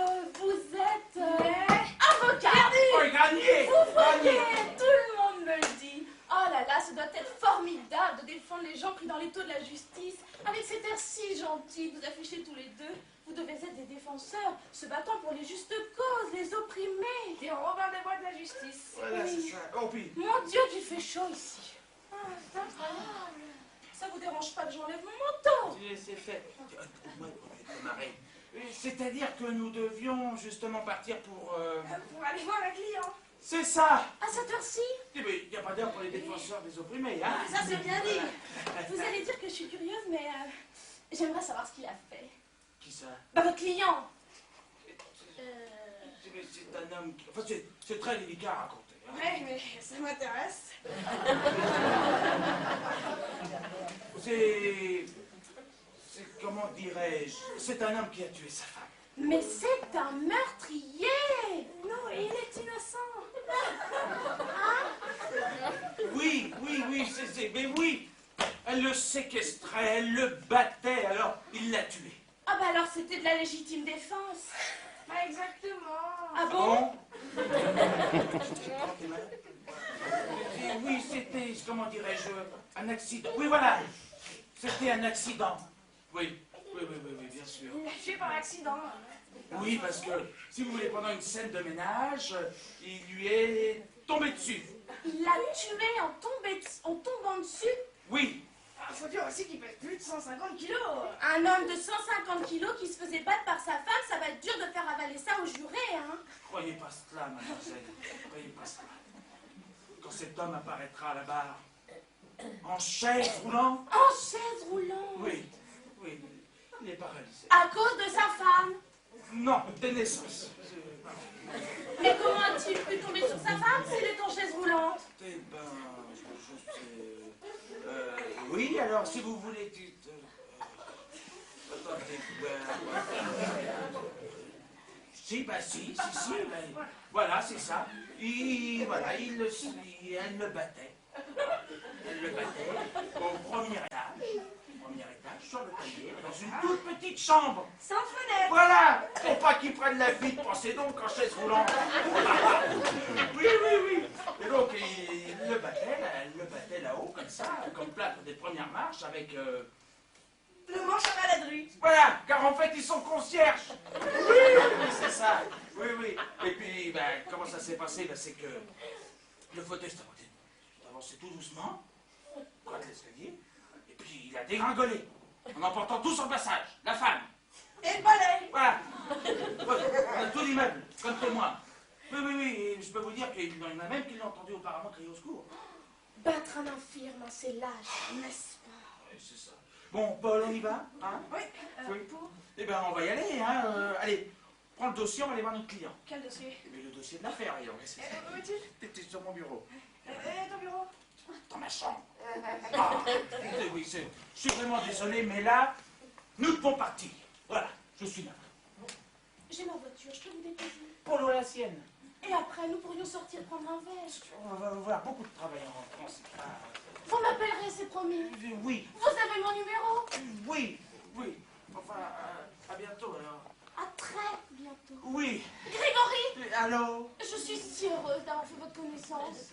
avocat. Oh, gagné. Vous votez, tout le monde me le dit. Oh là là, ça doit être formidable de défendre les gens pris dans les taux de la justice. Avec cet air si gentil que vous affichez tous les deux, vous devez être des défenseurs, se battant pour les justes causes, les opprimés. Des Robin des Bois de la justice. Voilà, Oui. c'est ça. Oh, puis, Mon Dieu, qu'il fait chaud ici. Ah, c'est incroyable. Ça vous dérange pas que j'enlève mon manteau? c'est fait. Moi, marrer. C'est-à-dire que nous devions justement partir pour... Pour aller voir un client. C'est ça. À cette heure-ci? Eh bien, il n'y a pas d'heure pour les défenseurs des opprimés, hein? Ça, c'est bien dit. Vous allez dire que je suis curieuse, mais j'aimerais savoir ce qu'il a fait. Qui ça? Bah, votre client. C'est un homme qui... Enfin, c'est très délicat à raconter. Hein? Ouais, mais ça m'intéresse. Comment dirais-je? C'est un homme qui a tué sa femme. Mais c'est un meurtrier. Non, il est innocent. Oui, mais oui. Elle le séquestrait, elle le battait, alors il l'a tué. Ah bah alors c'était de la légitime défense. Pas exactement. Ah bon? Oui, c'était, comment dirais-je, un accident. Oui, voilà. C'était un accident. Oui, bien sûr. Il l'a tué par accident. Oui, parce que, si vous voulez, pendant une scène de ménage, il lui est tombé dessus. Il l'a tué en tombant dessus? Oui. Il faut dire aussi qu'il pèse plus de 150 kilos. Un homme de 150 kilos qui se faisait battre par sa femme, ça va être dur de faire avaler ça aux jurés, hein? Croyez pas cela, mademoiselle. Croyez pas cela. Quand cet homme apparaîtra à la barre, en chaise roulant. En chaise roulante. Oui. Il est paralysé. À cause de sa femme. Non, de naissance. Et comment a-t-il pu tomber sur sa femme s'il est en chaise roulante? Eh ben, oui, alors si vous voulez... Attendez, si, bah si, ben, voilà, c'est ça. Elle le battait. Elle le battait au premier étage, sur le palier, dans une toute petite chambre. Sans fenêtre. Voilà, pour pas qu'il prenne la fuite, pensez donc en chaise roulante. Oui. Et donc, elle le battait là-haut, comme ça, comme plâtre des premières marches, avec... Le manche à maladrie. Voilà, car en fait, ils sont concierges. Oui, c'est ça. Oui. Et puis, ben, comment ça s'est passé? Ben, c'est que le fauteuil s'est avancé tout doucement, droit de l'escalier, et puis il a dégringolé, en emportant tout son passage, la femme. Et le balai. Voilà. On a tout l'immeuble, comme témoin. Oui, et je peux vous dire qu'il y en a même qui l'ont entendu auparavant crier au secours. Battre un infirme, c'est lâche, n'est-ce pas? Oui, c'est ça. Bon, Paul, on y va, hein? Oui, pour... Eh ben, on va y aller, hein. Allez, prends le dossier, on va aller voir notre client. Quel dossier? Mais le dossier de l'affaire, ailleurs. Où est-il? T'étais sur mon bureau. Et ton bureau? Dans ma chambre. Ah, oui, je suis vraiment désolé, mais là, nous devons partir. Voilà, je suis là. J'ai ma voiture, je peux vous déposer. Polo la sienne. Et après, nous pourrions sortir prendre un verre. On va avoir beaucoup de travail en rentrant, c'est pas... Vous m'appellerez, c'est promis. Oui, Vous avez mon numéro? oui. Enfin, à bientôt, alors. À très bientôt. Oui. Grégory, Allô? je suis si heureuse d'avoir fait votre connaissance.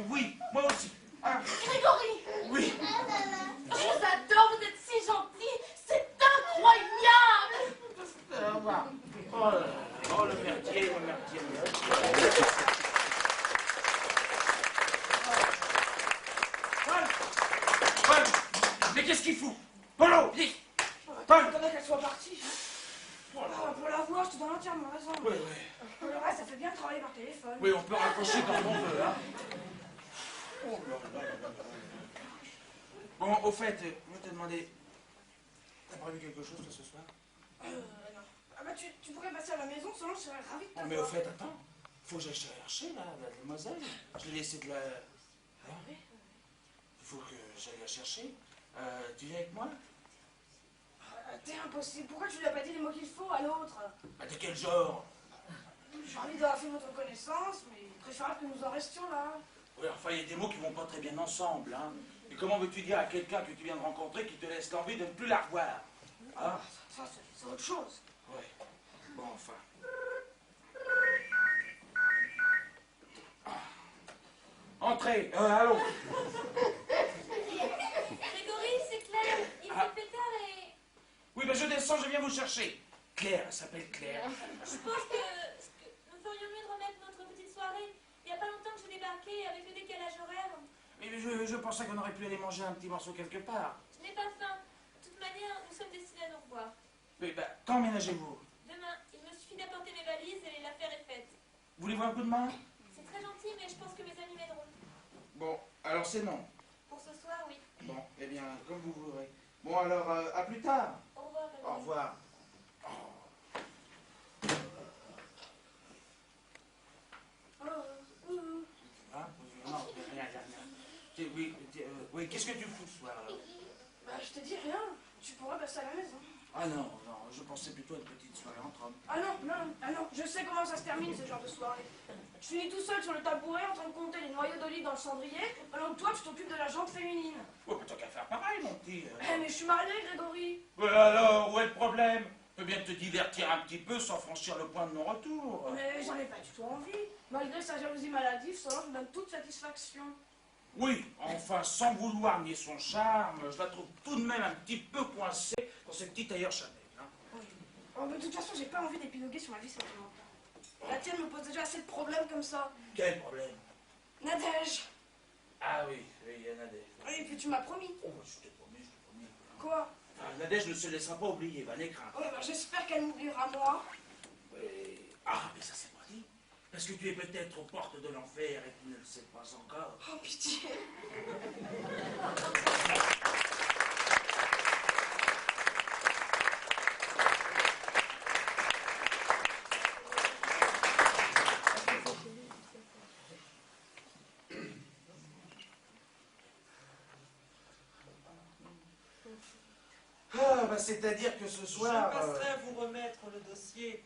Oui, moi aussi. Ah, Grégory, oui. je vous adore, vous êtes si gentil, c'est incroyable. Au revoir. Oh, le merdier. Paul, mais qu'est-ce qu'il fout? Polo, vite. Paul. Attendez qu'elle soit partie. Pour la voir, je te donne entièrement raison. Oui. Pour le reste, ça fait bien travailler par téléphone. Oui, on peut raccrocher quand on veut, hein. Oh là là. Bon, au fait, je vais te demander... T'as prévu quelque chose toi, ce soir? Non. Ah bah tu pourrais passer à la maison, seulement je serais ravie de te Mais voir. au fait, attends. Faut que j'aille chercher, là, la demoiselle. Je l'ai laissé de la... Hein? Il faut que j'aille la chercher. Tu viens avec moi? T'es impossible. Pourquoi tu lui as pas dit les mots qu'il faut à l'autre? Ah, de quel genre? J'ai envie d'avoir fait votre connaissance, mais préférable que nous en restions là. Oui, enfin, il y a des mots qui vont pas très bien ensemble, hein. Et comment veux-tu dire à quelqu'un que tu viens de rencontrer qui te laisse l'envie de ne plus la revoir? Hein? Ça c'est autre chose. Oui. Bon, enfin. Entrez, allons. Grégory, c'est Claire. Il fait pétard et... Oui, ben je descends, je viens vous chercher. Claire, elle s'appelle Claire. Je pense que nous ferions mieux de remettre notre petite soirée. Il n'y a pas longtemps que j'ai débarqué avec le décalage horaire. Mais je pensais qu'on aurait pu aller manger un petit morceau quelque part. Je n'ai pas faim. De toute manière, nous sommes destinés à nous revoir. Oui, ben, quand ménagez-vous? Demain, il me suffit d'apporter mes valises et l'affaire est faite. Voulez-vous un coup de main? C'est très gentil, mais je pense que mes amis m'aideront. Bon, alors c'est non. Pour ce soir, oui. Bon, eh bien, comme vous voudrez. Bon, alors, à plus tard. Au revoir, Grégory. Au revoir. Hein? Non, rien. Oui, qu'est-ce que tu fous ce soir, alors? Bah je te dis rien. Tu pourrais passer à la maison. Ah non, je pensais plutôt à une petite soirée entre hommes. Ah non. Je sais comment ça se termine ce genre de soirée. Je finis tout seul sur le tabouret en train de compter les noyaux d'olive dans le cendrier, pendant que toi tu t'occupes de la jambe féminine. Oh, mais t'as qu'à faire pareil, mon petit. Mais je suis mariée, Grégory. Alors, où est le problème? Tu peux bien te divertir un petit peu sans franchir le point de non-retour. Mais j'en ai pas du tout envie. Malgré sa jalousie maladive, Solange me donne toute satisfaction. Oui, enfin, sans vouloir nier son charme, je la trouve tout de même un petit peu coincée dans ce petit tailleur Chanel. Hein. Oui. Oh, mais de toute façon, j'ai pas envie d'épiloguer sur ma vie sentimentale. La tienne me pose déjà assez de problèmes comme ça. Quel problème? Nadège. Ah oui, il y a Nadège. Oui, et puis tu m'as promis. Oh, je te promets. Quoi? Enfin, Nadège ne se laissera pas oublier, va les craindre. Ouais, bah, j'espère qu'elle m'oubliera moi. Oui. Ah, mais ça c'est pas dit. Parce que tu es peut-être aux portes de l'enfer et tu ne le sais pas encore. Oh, pitié. bah, c'est-à-dire que ce Je soir... passerai vous remettre le dossier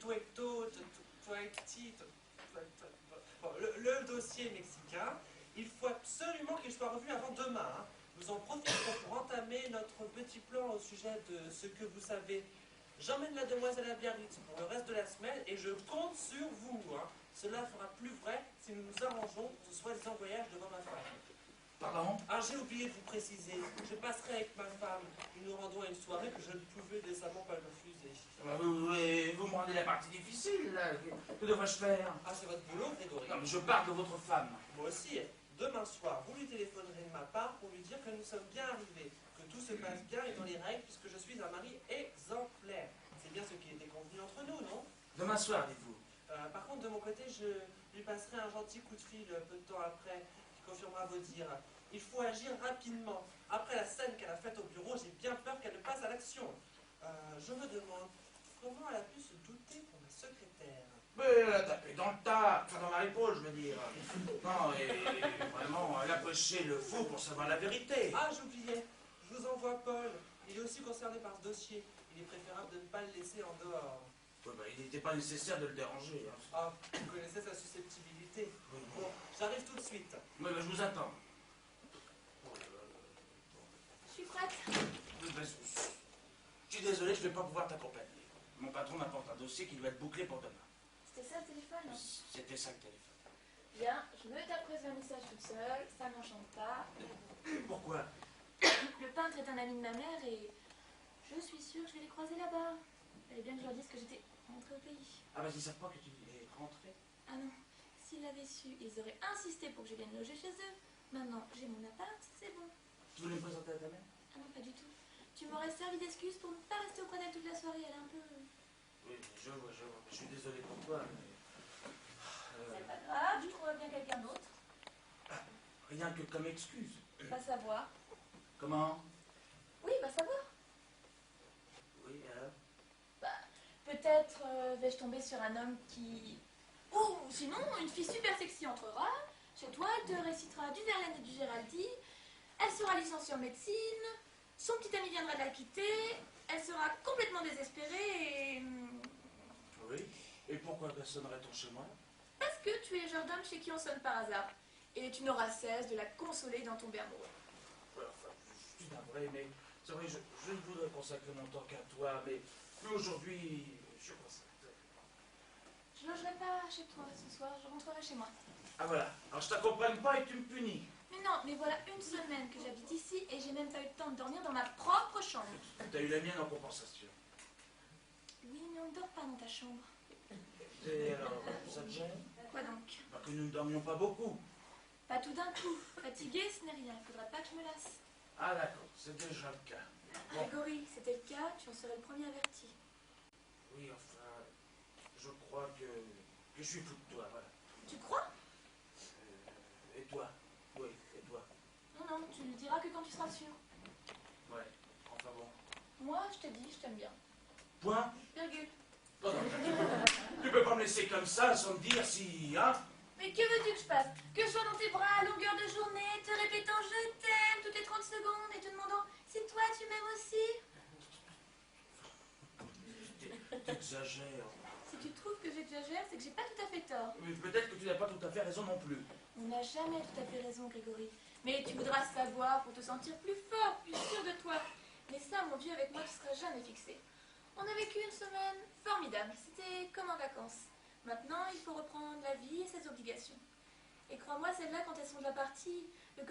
Bon, le dossier mexicain. Il faut absolument qu'il soit revu avant demain. Hein. Nous en profiterons pour entamer notre petit plan au sujet de ce que vous savez. J'emmène la demoiselle à Biarritz pour le reste de la semaine et je compte sur vous. Hein. Cela fera plus vrai si nous nous arrangeons pour ce soi-disant voyage devant ma femme. Pardon? Ah, j'ai oublié de vous préciser. Je passerai avec ma femme et nous rendons à une soirée que je ne pouvais décemment pas refuser. Vous me rendez la partie difficile, là. Que devrais-je faire? Ah, c'est votre boulot, Grégory. Non, mais je parle de votre femme. Moi aussi. Demain soir, vous lui téléphonerez de ma part pour lui dire que nous sommes bien arrivés, que tout se passe bien et dans les règles, puisque je suis un mari exemplaire. C'est bien ce qui était convenu entre nous, non? Demain soir, dites-vous. Par contre, de mon côté, je lui passerai un gentil coup de fil peu de temps après, qui confirmera vos dires. Il faut agir rapidement. Après la scène qu'elle a faite au bureau, j'ai bien peur qu'elle ne passe à l'action. Je me demande comment elle a pu se douter pour ma secrétaire. Mais elle a tapé dans le tas, enfin dans ma épaule, je veux dire. Non, et vraiment, elle a prêché le faux pour savoir la vérité. Ah, j'oubliais. Je vous envoie Paul. Il est aussi concerné par ce dossier. Il est préférable de ne pas le laisser en dehors. Ouais, bah, il n'était pas nécessaire de le déranger. Hein. Ah, vous connaissez sa susceptibilité. Oui. Bon, j'arrive tout de suite. Mais bah, je vous attends. Je suis prête. Je suis désolé, je ne vais pas pouvoir t'accompagner. Mon patron m'apporte un dossier qui doit être bouclé pour demain. C'était ça le téléphone? C'était ça le téléphone. Bien, je me taperai un message toute seule, ça m'enchante pas. Pourquoi? Le peintre est un ami de ma mère et je suis sûre que je vais les croiser là-bas. Il fallait bien que je leur dise que j'étais rentrée au pays. Ah bah ils savent pas que tu es rentré. Ah non, s'ils l'avaient su, ils auraient insisté pour que je vienne loger chez eux. Maintenant, j'ai mon appart, c'est bon. Tu voulais me présenter à ta mère? Ah non, pas du tout. Tu m'aurais servi d'excuse pour ne pas rester auprès d'elle toute la soirée, elle est un peu... Oui, je vois. Je suis désolé pour toi, mais... C'est pas grave, je trouverai bien quelqu'un d'autre. Rien que comme excuse. Va savoir. Comment? Oui, va savoir. Oui, alors? Peut-être vais-je tomber sur un homme qui... Ou sinon, une fille super sexy entrera chez toi, elle te récitera du Verlaine et du Géraldi, elle sera licenciée en médecine, son petit ami viendra de la quitter, elle sera complètement désespérée et... Oui. Et pourquoi sonnerait-on chez moi? Parce que tu es le genre d'homme chez qui on sonne par hasard. Et tu n'auras cesse de la consoler dans tomber amoureux. Ouais, enfin, je suis navré, mais c'est vrai, je ne voudrais consacrer mon temps qu'à toi, mais aujourd'hui, je consacre. Je logerai pas chez toi ce soir, je rentrerai chez moi. Ah voilà, alors je t'accompagne pas et tu me punis. Mais non, mais voilà une semaine que j'habite ici et j'ai même pas eu le temps de dormir dans ma propre chambre. T'as eu la mienne en compensation. Oui, mais on ne dort pas dans ta chambre. Et alors, ça te gêne? Quoi donc? Bah, que nous ne dormions pas beaucoup. Pas tout d'un coup. Fatiguée, ce n'est rien. Il faudra pas que je me lasse. Ah d'accord, c'est déjà le cas. Bon. Grégory, c'était le cas, tu en serais le premier averti. Oui, enfin, je crois que je suis fou de toi, voilà. Tu crois? Et toi? Oui, et toi? Non, non, tu le diras que quand tu seras sûr. Ouais, enfin bon. Moi, je te dis, je t'aime bien. Point? Virgule. Oh, non, tu peux pas me laisser comme ça sans me dire si, hein? Mais que veux-tu que je fasse? Que je sois dans tes bras à longueur de journée, te répétant je t'aime toutes les 30 secondes et te demandant si toi tu m'aimes aussi? T'exagères. Si tu trouves que j'exagère, c'est que j'ai pas tout à fait tort. Mais peut-être que tu n'as pas tout à fait raison non plus. On n'a jamais tout à fait raison, Grégory. Mais tu voudras savoir pour te sentir plus fort, plus sûr de toi. Mais ça, mon Dieu, avec moi, tu seras jamais fixé. On a vécu une semaine formidable. C'était comme en vacances. Maintenant, il faut reprendre la vie et ses obligations. Et crois-moi, celles-là, quand elles sont déjà parties, le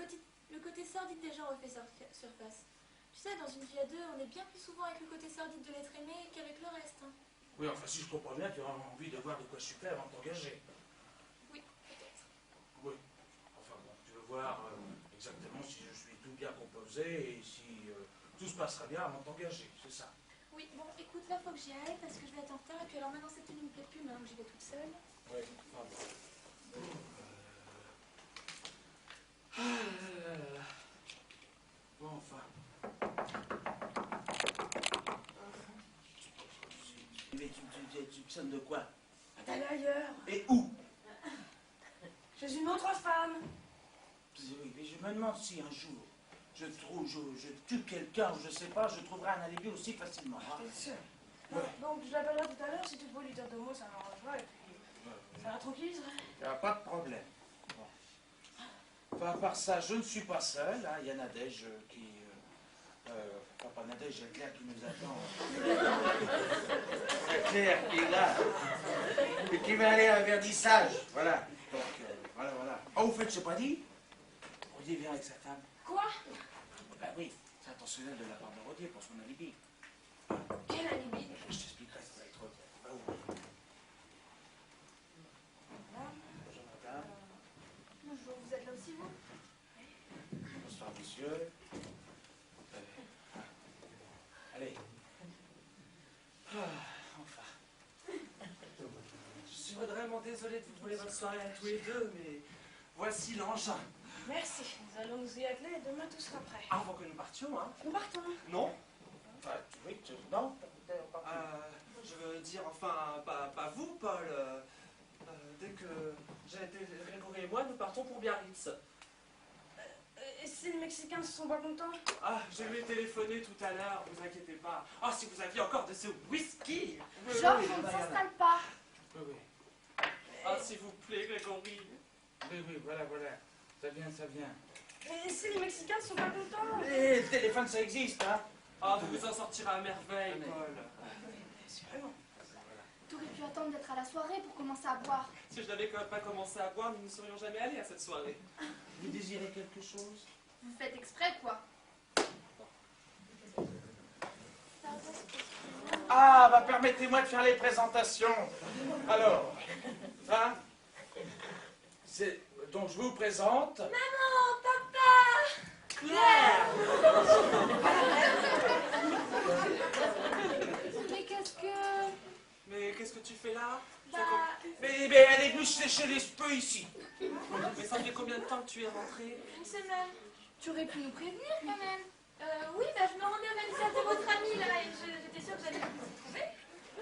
côté sordide des gens refait surface. Tu sais, dans une vie à deux, on est bien plus souvent avec le côté sordide de l'être aimé qu'avec le reste. Hein. Oui, enfin, si je comprends bien, tu as envie de voir de quoi je suis fait avant de t'engager. Oui, peut-être. Oui. Enfin bon, tu veux voir exactement si je suis tout bien composé et si tout se passera bien avant de t'engager, c'est ça. Oui, bon, écoute, là, faut que j'y aille parce que je vais être en retard. Et puis alors maintenant, cette tenue me plaît plus, maintenant que j'y vais toute seule. Oui, enfin bon. Ah là là là. Bon, enfin. Mais tu sonnes de quoi? D'aller ailleurs. Et où? Chez une autre femme. Oui, mais je me demande si un jour je tue quelqu'un ou je sais pas, je trouverai un alibi aussi facilement. Hein. T'es sûr? Ouais. Donc je l'appellerai tout à l'heure, si tu peux lui dire 2 mots, ça m'arrangera et puis ça la tranquilliserait. Il n'y a pas de problème. Bon. Enfin, à part ça, je ne suis pas seul. Hein. Il y a Nadège qui... enfin, pas Nadège, il y a Claire qui nous attend. Il y a Claire qui est là. Et qui va aller à un vernissage. Voilà. Donc, voilà, voilà. Oh, au fait, je n'ai pas dit. Rodier vient avec sa femme. Quoi? Ben oui, c'est intentionnel de la part de Rodier pour son alibi. Quel alibi? Je t'expliquerai, ça va être Rodier. Va ouvrir. Bonjour, madame. Bonjour, vous êtes là aussi, vous? Bonsoir, monsieur. Allez. Enfin. Je suis vraiment désolé de vous voler votre soirée à tous les deux, mais voici l'engin. Merci, nous allons nous y atteler et demain tout sera prêt. Avant que nous partions, hein? Nous partons. Non? Enfin, oui, non. Je veux dire, enfin, pas vous, Paul. Dès que Grégory et moi, nous partons pour Biarritz. Et si les Mexicains ne sont pas contents? Ah, je lui ai téléphoné tout à l'heure, vous inquiétez pas. Ah, si vous aviez encore de ce whisky! Georges, on ne s'installe pas. Oui, oui. Ah, s'il vous plaît, Grégory. Oui, oui, voilà, voilà. Ça vient, ça vient. Et si les Mexicains ne sont pas contents? Et le téléphone, ça existe, hein? Ah, vous vous en sortirez à merveille, Paul. Assurément. T'aurais pu attendre d'être à la soirée pour commencer à boire. Si je n'avais pas commencé à boire, nous ne serions jamais allés à cette soirée. Vous désirez quelque chose? Vous faites exprès, quoi. Ah, bah permettez-moi de faire les présentations. Alors, hein? Donc je vous présente... Maman, papa! Claire! Mais qu'est-ce que... Mais qu'est-ce que tu fais là? Bah, Mais elle est venue sécher les cheveux ici. Mais ça fait combien de temps que tu es rentrée? une semaine. Tu aurais pu nous prévenir, quand même. Oui, bah je me rendais au vernissage de votre ami là et j'étais sûre que j'allais vous trouver.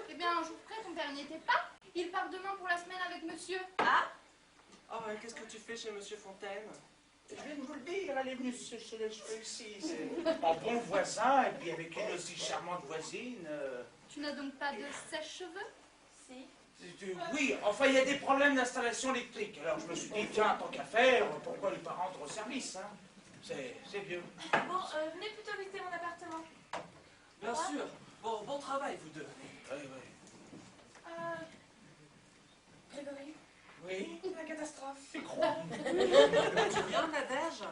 Eh bien, un jour près, ton père n'y était pas. Il part demain pour la semaine avec monsieur. Ah? Oh, et qu'est-ce que tu fais chez Monsieur Fontaine? Je viens de vous le dire, elle est venue sécher les cheveux ici. C'est en bon voisin, et puis avec une aussi charmante voisine. Tu n'as donc pas de sèche-cheveux? Si. Oui, enfin, il y a des problèmes d'installation électrique. Alors je me suis dit, tiens, tant qu'à faire, pourquoi ne pas rendre service, hein? C'est vieux. Bon, venez plutôt visiter mon appartement. Bien sûr. Bon travail, vous deux. Oui, oui. Grégory, Oui, la catastrophe. tu crois? Bien, Nadège?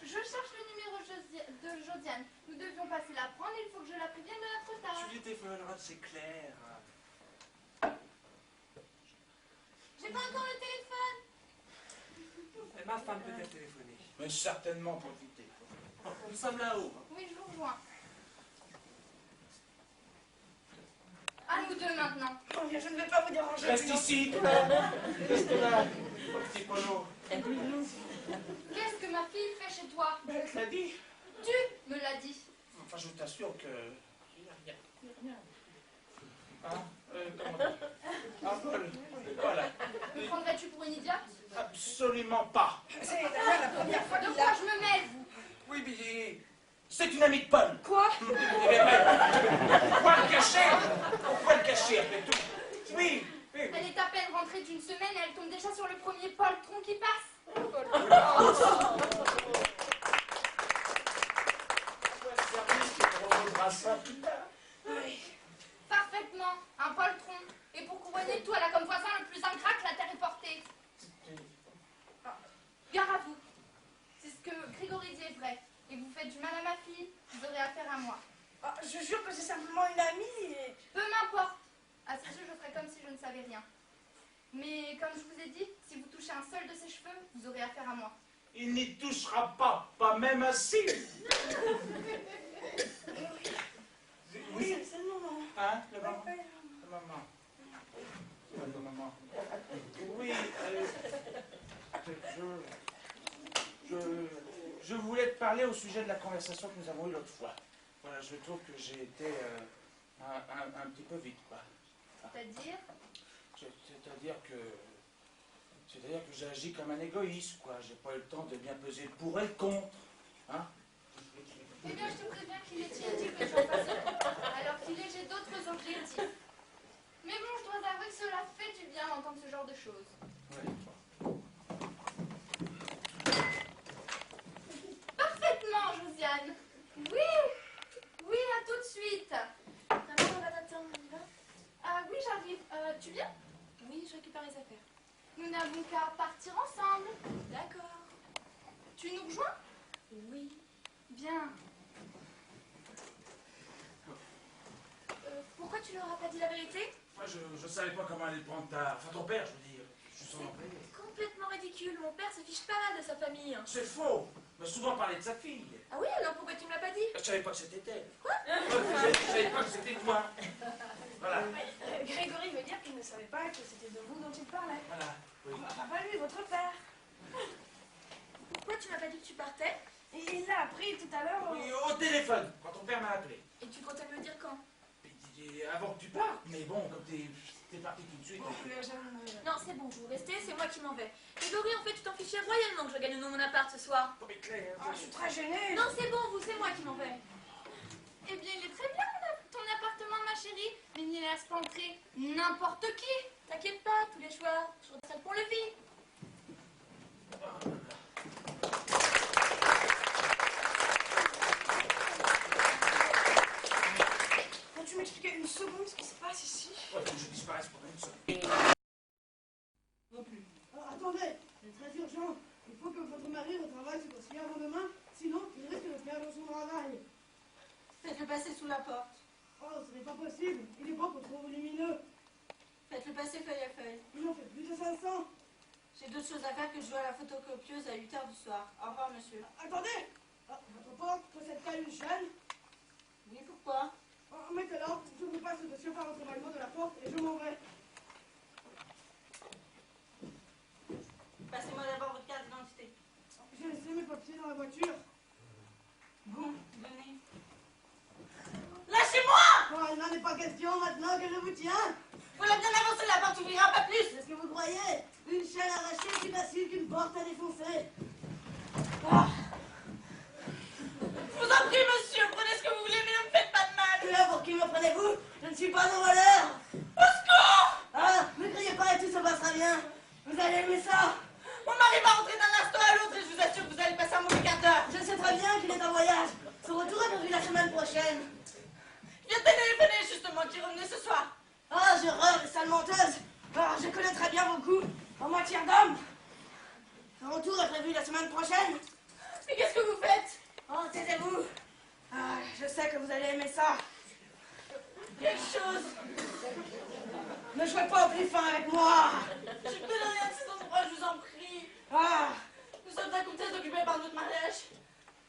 Je cherche le numéro de Josiane. Nous devions passer la prendre et il faut que je la prévienne de notre retard. Tu lui téléphoneras de chez Claire. J'ai pas encore le téléphone. Et ma femme peut-être téléphoner. Mais certainement profiter. Nous sommes là-haut. Oui, je vous rejoins. À nous deux maintenant. Oh, bien, je ne vais pas vous déranger. Reste ici, toi. Reste là, mon petit Polo. Qu'est-ce que ma fille fait chez toi? Elle te l'a dit. Tu me l'as dit. Enfin, je t'assure que... Il n'y a rien. Hein? Comment dire? Ah, Paul, voilà. Me prendrais-tu pour une idiote? Absolument pas. C'est d'ailleurs la première fois De qu'il quoi a... je me mêle? Oui, mais c'est une amie de Paul. Quoi? Eh bien, pourquoi le cacher? Pourquoi le cacher après tout? Oui, oui. Elle est à peine rentrée d'une semaine et elle tombe déjà sur le premier poltron qui passe. Oui. Parfaitement, un poltron. Et pour couronner tout, elle a comme voisin le plus ingrat que la terre ait porté. Gare à vous. Si ce que Grégory dit est vrai, et que vous faites du mal à ma fille, vous aurez affaire à moi. Ah, je jure que c'est simplement une amie et... Peu m'importe. À ce jeu, je ferai comme si je ne savais rien. Mais comme je vous ai dit, si vous touchez un seul de ses cheveux, vous aurez affaire à moi. Il n'y touchera pas même assis. Oui, C'est le moment. hein, le maman. Ouais, Le maman. Le maman. Oui, je voulais te parler au sujet de la conversation que nous avons eue l'autre fois. Voilà, je trouve que j'ai été un petit peu vite, quoi. C'est-à-dire, C'est-à-dire que j'ai agi comme un égoïste, quoi. J'ai pas eu le temps de bien peser le pour et le contre. Hein? Eh bien, je te préviens qu'il est inutile que tu en fasses autant. Alors qu'il est, j'ai d'autres objectifs. Mais bon, je dois avouer que cela fait du bien d'entendre ce genre de choses. Parfaitement, Josiane. Oui, oui, à tout de suite. Maman, on va t'attendre, on y va? Ah oui, j'arrive. Tu viens? Oui, je récupère les affaires. Nous n'avons qu'à partir ensemble. D'accord. Tu nous rejoins? Oui. Bien. Pourquoi tu leur as pas dit la vérité? Moi, je savais pas comment aller prendre enfin ton père, je veux dire. Je suis son employé. Complètement ridicule. Mon père se fiche pas mal de sa famille. C'est faux. On m'a souvent parlé de sa fille. Ah oui, alors pourquoi tu me l'as pas dit? Je savais pas que c'était elle. Quoi? Je savais pas que c'était toi. Voilà. Grégory veut dire qu'il ne savait pas que c'était de vous dont il parlait. Voilà. Oui. Papa, lui, votre père. Pourquoi tu m'as pas dit que tu partais? Et il l'a appris tout à l'heure. Oui, au téléphone, quand ton père m'a appelé. Et tu comptais me le dire quand? Et avant que tu partes. Mais bon, comme t'es parti tout de suite. On lui a jamais... Non, c'est bon, vous restez, c'est moi qui m'en vais. Grégory, en fait, tu t'en fichais royalement que je gagne mon appart ce soir. Oh, mais Claire, Ah, je suis très gênée. Non, c'est bon, vous, c'est moi qui m'en vais. Eh bien, il est très bien, ton appartement, ma chérie. Mais n'y laisse pas entrer n'importe qui. T'inquiète pas, tous les choix, je redescends le pont-levis. Peux-tu m'expliquer une seconde ce qui se passe ici? faut que je disparaisse pendant une seconde. Non plus. Attendez, c'est très urgent. Il faut que votre mari retravaille ce dossier avant demain, sinon il risque de perdre son travail. Faites-le passer sous la porte. Oh, ce n'est pas possible. Il est beaucoup trop volumineux. Faites-le passer feuille à feuille. Il en fait plus de 500. J'ai d'autres choses à faire que de jouer à la photocopieuse à 8h du soir. Au revoir, monsieur. Attendez. Ah, votre porte possède pas une chaîne? Oui, pourquoi? Oh, mettez-la. Je vous passe le dossier par l'entrebâillement de la porte et je m'en vais. Passez-moi d'abord votre carte d'identité. J'ai laissé mes papiers dans la voiture. Bon, donnez. Lâchez-moi! Oh, il n'en est pas question maintenant que je vous tiens. Voilà bien avancé, la porte ouvrira pas plus! C'est ce que vous croyez? Une chaîne arrachée est plus facile qu'une porte à défoncer. Ah. Je vous en prie, monsieur, prenez ce que vous voulez, mais ne me faites pas de mal! Là, pour qui me prenez-vous? Je ne suis pas un voleur. Au secours! Ah, ne criez pas et tout se passera bien. Vous allez aimer ça. Mon mari va rentrer d'un instant à l'autre et je vous assure que vous allez passer un mauvais quart d'heure! Je sais très bien qu'il est en voyage. Son retour est prévu la semaine prochaine. Je viens de téléphoner justement qui revenait ce soir. Ah, j'ai horreur des sales menteuses. Ah, je connais très bien vos coups, en matière d'hommes. Son retour est prévu la semaine prochaine. Mais qu'est-ce que vous faites? Oh, taisez-vous. Ah, je sais que vous allez aimer ça. Quelque chose! Ne jouez pas au plus fin avec moi. Je ne connais rien de ces endroits, je vous en prie. Ah, Nous sommes à côté occupés par notre mariage,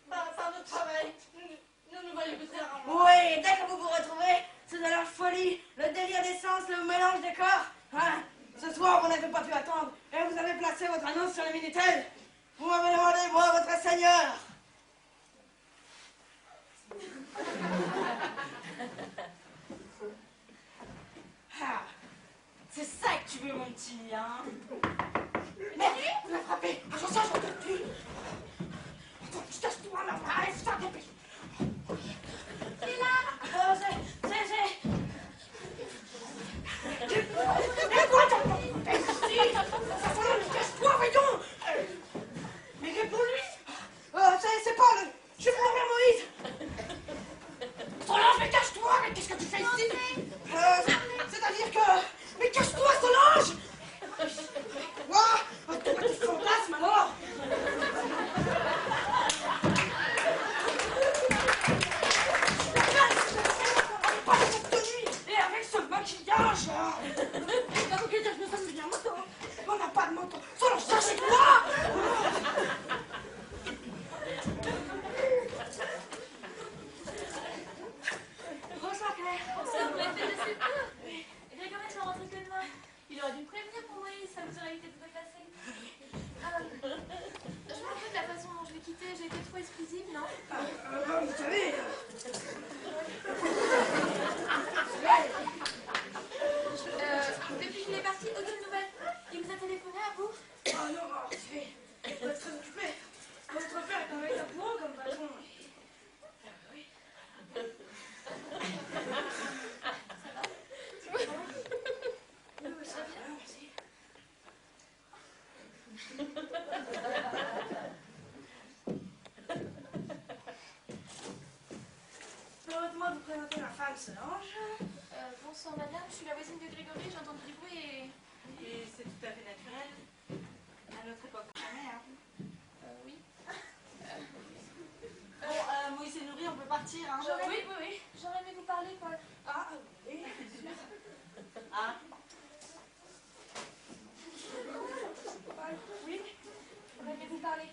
par notre travail. Nous nous voyons que très rarement. oui, dès que vous vous retrouvez, c'est de la folie, le délire des sens, le mélange des corps. Ah, ce soir, vous n'avez pas pu attendre et vous avez placé votre annonce sur le Minitel. Vous m'avez demandé, moi, votre seigneur. Ah, c'est ça que tu veux, mon petit, hein? Mais vous l'avez frappé. Attention, je te tue. Attends, je cache-toi là. Allez, putain, dépêche. Qui est là? C'est... Mais quoi, t'as ça va, cache-toi, voyons. Mais réponds-lui! C'est pas le... Je suis mon frère Moïse. Solange, mais cache-toi. Mais qu'est-ce que tu fais ici? C'est-à-dire que... Mais cache-toi, Solange. Quoi? Toi, tu fantasmes alors? Solange. Bonsoir madame, je suis la voisine de Grégory, j'ai entendu du bruit Et c'est tout à fait naturel. À notre époque, jamais, hein. Oui. Bon, Moïse et Nourri, on peut partir, hein. Oui. J'aurais aimé vous parler, Paul. Ah, oui, bien sûr. Ah, Oui. J'aurais aimé vous parler.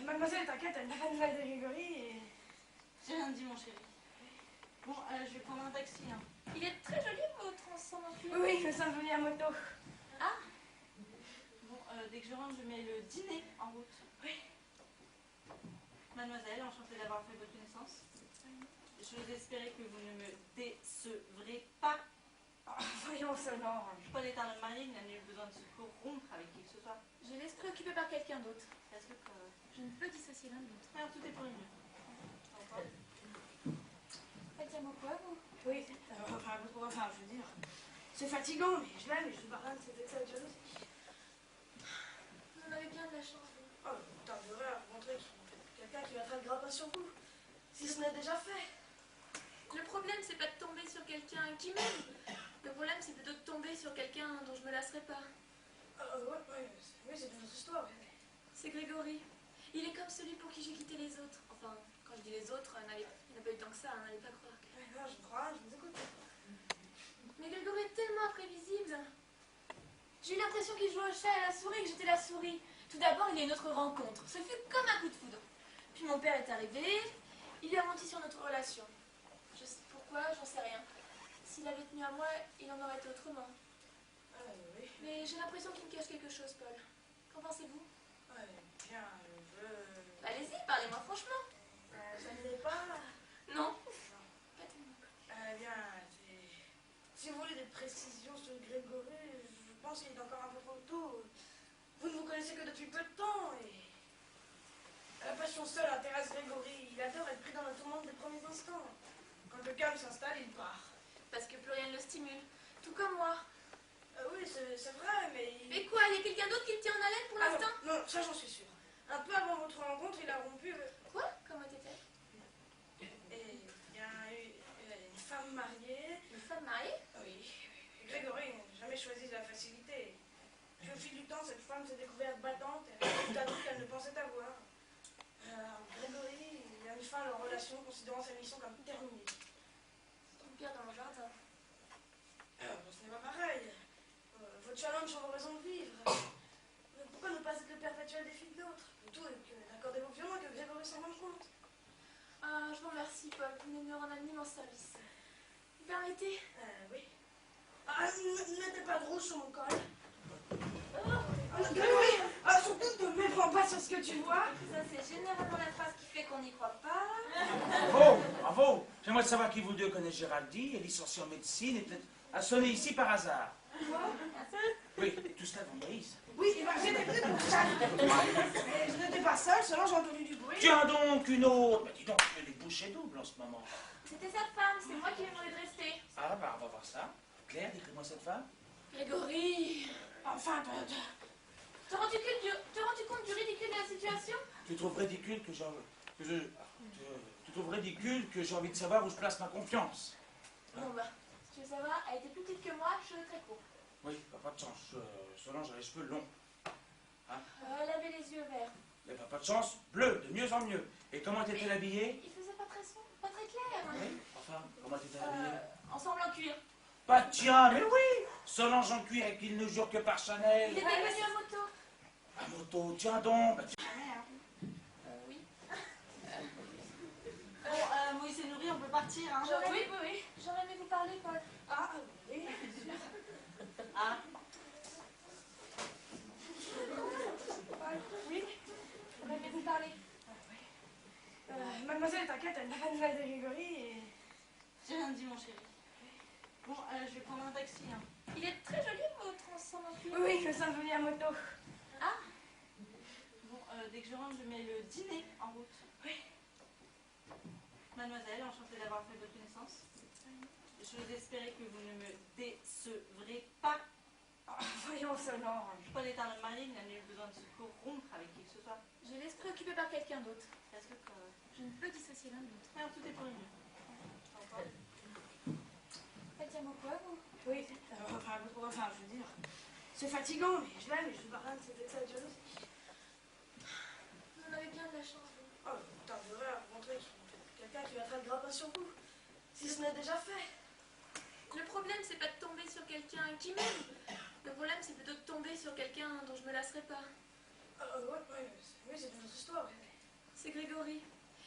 Mademoiselle, t'inquiète, elle n'a pas de nouvelles de Grégory et... j'ai rien dit, mon chéri. Bon, je vais prendre un taxi, hein. Il est très joli votre ensemble en cuir. Oui, nous sommes venus à moto. Ah, Bon, dès que je rentre, je mets le dîner en route. Oui. Mademoiselle, enchantée d'avoir fait votre connaissance. J'ose espérer que vous ne me décevrez pas. Voyons, Solange. Paul est un homme marié, il n'a nul besoin de se corrompre avec qui que ce soit. je laisse préoccupée par quelqu'un d'autre. Parce que, Je ne peux dissocier l'un de l'autre. alors, tout est pour le mieux. Au revoir. Faites un mot quoi, vous? Oui, enfin, je veux dire, c'est fatigant, mais je l'aime et je ne parle de cet excès de jalousie. Vous en avez bien de la chance, vous. Oh, t'arriverais à vous montrer qu'il y a quelqu'un qui va faire le grappin sur vous, si ce n'est déjà fait. Le problème, c'est pas de tomber sur quelqu'un qui m'aime. Le problème, c'est plutôt de tomber sur quelqu'un dont je me lasserai pas. Oui, c'est une autre histoire. C'est Grégory. Il est comme celui pour qui j'ai quitté les autres. Enfin, quand je dis les autres, il n'a pas eu tant que ça, n'allez pas croire. Je crois, je vous écoute. Mais Grégory est tellement imprévisible. J'ai eu l'impression qu'il jouait au chat et à la souris et que j'étais la souris. Tout d'abord, il y a une autre rencontre. Ce fut comme un coup de foudre. Puis mon père est arrivé. Il lui a menti sur notre relation. Je sais pourquoi, j'en sais rien. S'il avait tenu à moi, il en aurait été autrement. Oui. Mais j'ai l'impression qu'il me cache quelque chose, Paul. Qu'en pensez-vous? Bien, Allez-y, parlez-moi franchement. ça ne l'est pas. Non. Pas tellement. Bien, si vous voulez des précisions sur Grégory, je pense qu'il est encore un peu trop tôt. Vous ne vous connaissez que depuis peu de temps et... La passion seule intéresse Grégory. Il adore être pris dans le tourment des premiers instants. Quand le calme s'installe, il part. Parce que plus rien ne le stimule. Tout comme moi. Oui, c'est vrai, mais... Mais quoi, il y a quelqu'un d'autre qui le tient en haleine pour Ah l'instant? non, ça j'en suis sûre. Un peu avant votre rencontre, il a rompu... Quoi? Comment était-elle? Et il y a eu une femme mariée... Une femme mariée? Oui. Grégory n'a jamais choisi la facilité. Puis au fil du temps, cette femme s'est découverte battante et elle a tout qu'elle ne pensait avoir. Grégory, il a mis fin à leur relation, considérant sa mission comme terminée. C'est une pierre dans mon jardin. Ce n'est pas pareil. Votre challenge sur vos raisons de vivre. Mais pourquoi ne pas être le perpétuel défi de l'autre? Le tout est d'accordez-vous violent et que Grégory s'en rende compte. Ah, je vous remercie, Paul. Vous venez de me rendre un immense service. Vous permettez? Oui. Ne mettez pas de rouge sur mon col. Grégory, surtout ne me méprends pas sur ce que tu vois. Ça, c'est généralement la phrase qui fait qu'on n'y croit pas. Bravo, bravo. J'aimerais savoir qui vous deux connaît Géraldine, est licenciée en médecine et peut-être a sonné ici par hasard. Oui, tout cela vous Moïse. Oui, j'étais venu pour ça. Mais je n'étais pas seule, seulement j'ai entendu du bruit. Tiens donc, une autre. Dis donc, il y a des bouchées doubles en ce moment. C'était sa femme, c'est moi qui lui ai demandé de rester. Ah, bah, on va voir ça. Claire, décris-moi cette femme. Grégory. Enfin, Te rends-tu compte du ridicule de la situation? Tu trouves ridicule que tu trouves ridicule que j'ai envie de savoir où je place ma confiance. Bon bah, si tu veux savoir, elle était plus petite que moi, cheveux très courts. Oui, pas de chance. Solange a les cheveux longs. Elle avait les yeux verts. Mais pas de chance, bleu, de mieux en mieux. Et comment était-elle habillée? Il faisait pas très sombre, pas très clair. Oui, enfin, comment était-elle habillée? Ensemble en cuir. Pas tiens, mais oui! Solange en cuir et qu'il ne jure que par Chanel. Il était venu à moto. À moto, tiens donc. Oui. Bon, Moïse et Nourri, on peut partir, hein. Oui. J'aurais aimé vous parler, Paul. oui. Ah, Oui. J'aurais aimé vous parler. Mademoiselle, t'inquiète, elle n'a pas de nouvelles de Grégory et... j'ai rien dit, mon chéri. Bon, je vais prendre un taxi, hein. Il est très joli votre ensemble en cuir. Oui, nous sommes venus à moto. Ah, Bon, dès que je rentre, je mets le dîner en route. Oui. Mademoiselle, enchantée d'avoir fait votre connaissance. J'ose espérer que vous ne me décevrez pas. Voyons, Solange. Paul est un homme marié, il n'a nul besoin de se corrompre avec qui que ce soit. je laisse préoccupée par quelqu'un d'autre. Parce que, Je ne peux dissocier l'un de l'autre. alors, tout est pour le mieux. Elle tient beaucoup à vous. Oui, enfin, je veux dire, c'est fatigant, mais je l'aime et je veux pas rien de cet excès de jalousie. Vous en avez bien de la chance, vous. Oh, putain, je devrais rencontrer quelqu'un qui va faire grave sur vous, si ce n'est déjà fait. Le problème, c'est pas de tomber sur quelqu'un qui m'aime. Le problème, c'est plutôt de tomber sur quelqu'un dont je me lasserai pas. Oui, c'est une autre histoire. C'est Grégory.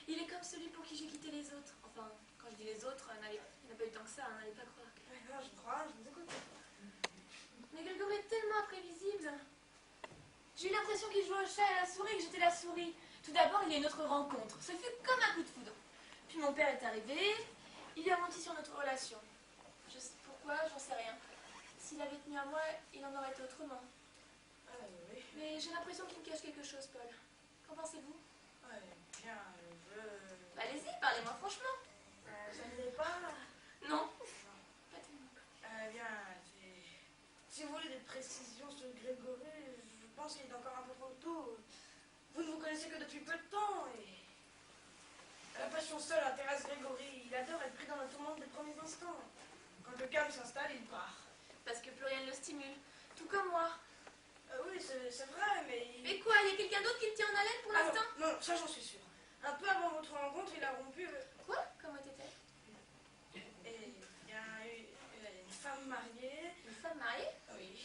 Il est comme celui pour qui j'ai quitté les autres. Enfin, quand je dis les autres, il n'y en a pas eu tant que ça, n'allez pas croire. Non, je crois, je vous écoute. Mais Grégory est tellement imprévisible. J'ai eu l'impression qu'il jouait au chat et à la souris et que j'étais la souris. Tout d'abord, il y a une autre rencontre. Ce fut comme un coup de foudre. Puis mon père est arrivé. Il lui a menti sur notre relation. Je sais pourquoi, j'en sais rien. S'il avait tenu à moi, il en aurait été autrement. Oui. Mais j'ai l'impression qu'il me cache quelque chose, Paul. Qu'en pensez-vous? Bien, Allez-y, parlez-moi franchement. ça ne l'est pas. Non. Pas tellement. Bien, si vous voulez des précisions sur Grégory, je pense qu'il est encore un peu trop tôt. Vous ne vous connaissez que depuis peu de temps et la passion seule intéresse Grégory. Il adore être pris dans la tourmente des premiers instants. Quand le calme s'installe, il part. Parce que plus rien ne le stimule. Tout comme moi. Oui, c'est vrai, mais... Mais quoi, il y a quelqu'un d'autre qui le tient en haleine pour l'instant? Non, ça j'en suis sûre. Un peu avant votre rencontre, il a rompu... Quoi? Comment était-elle? Et il y a une femme mariée... Une femme mariée? Oui.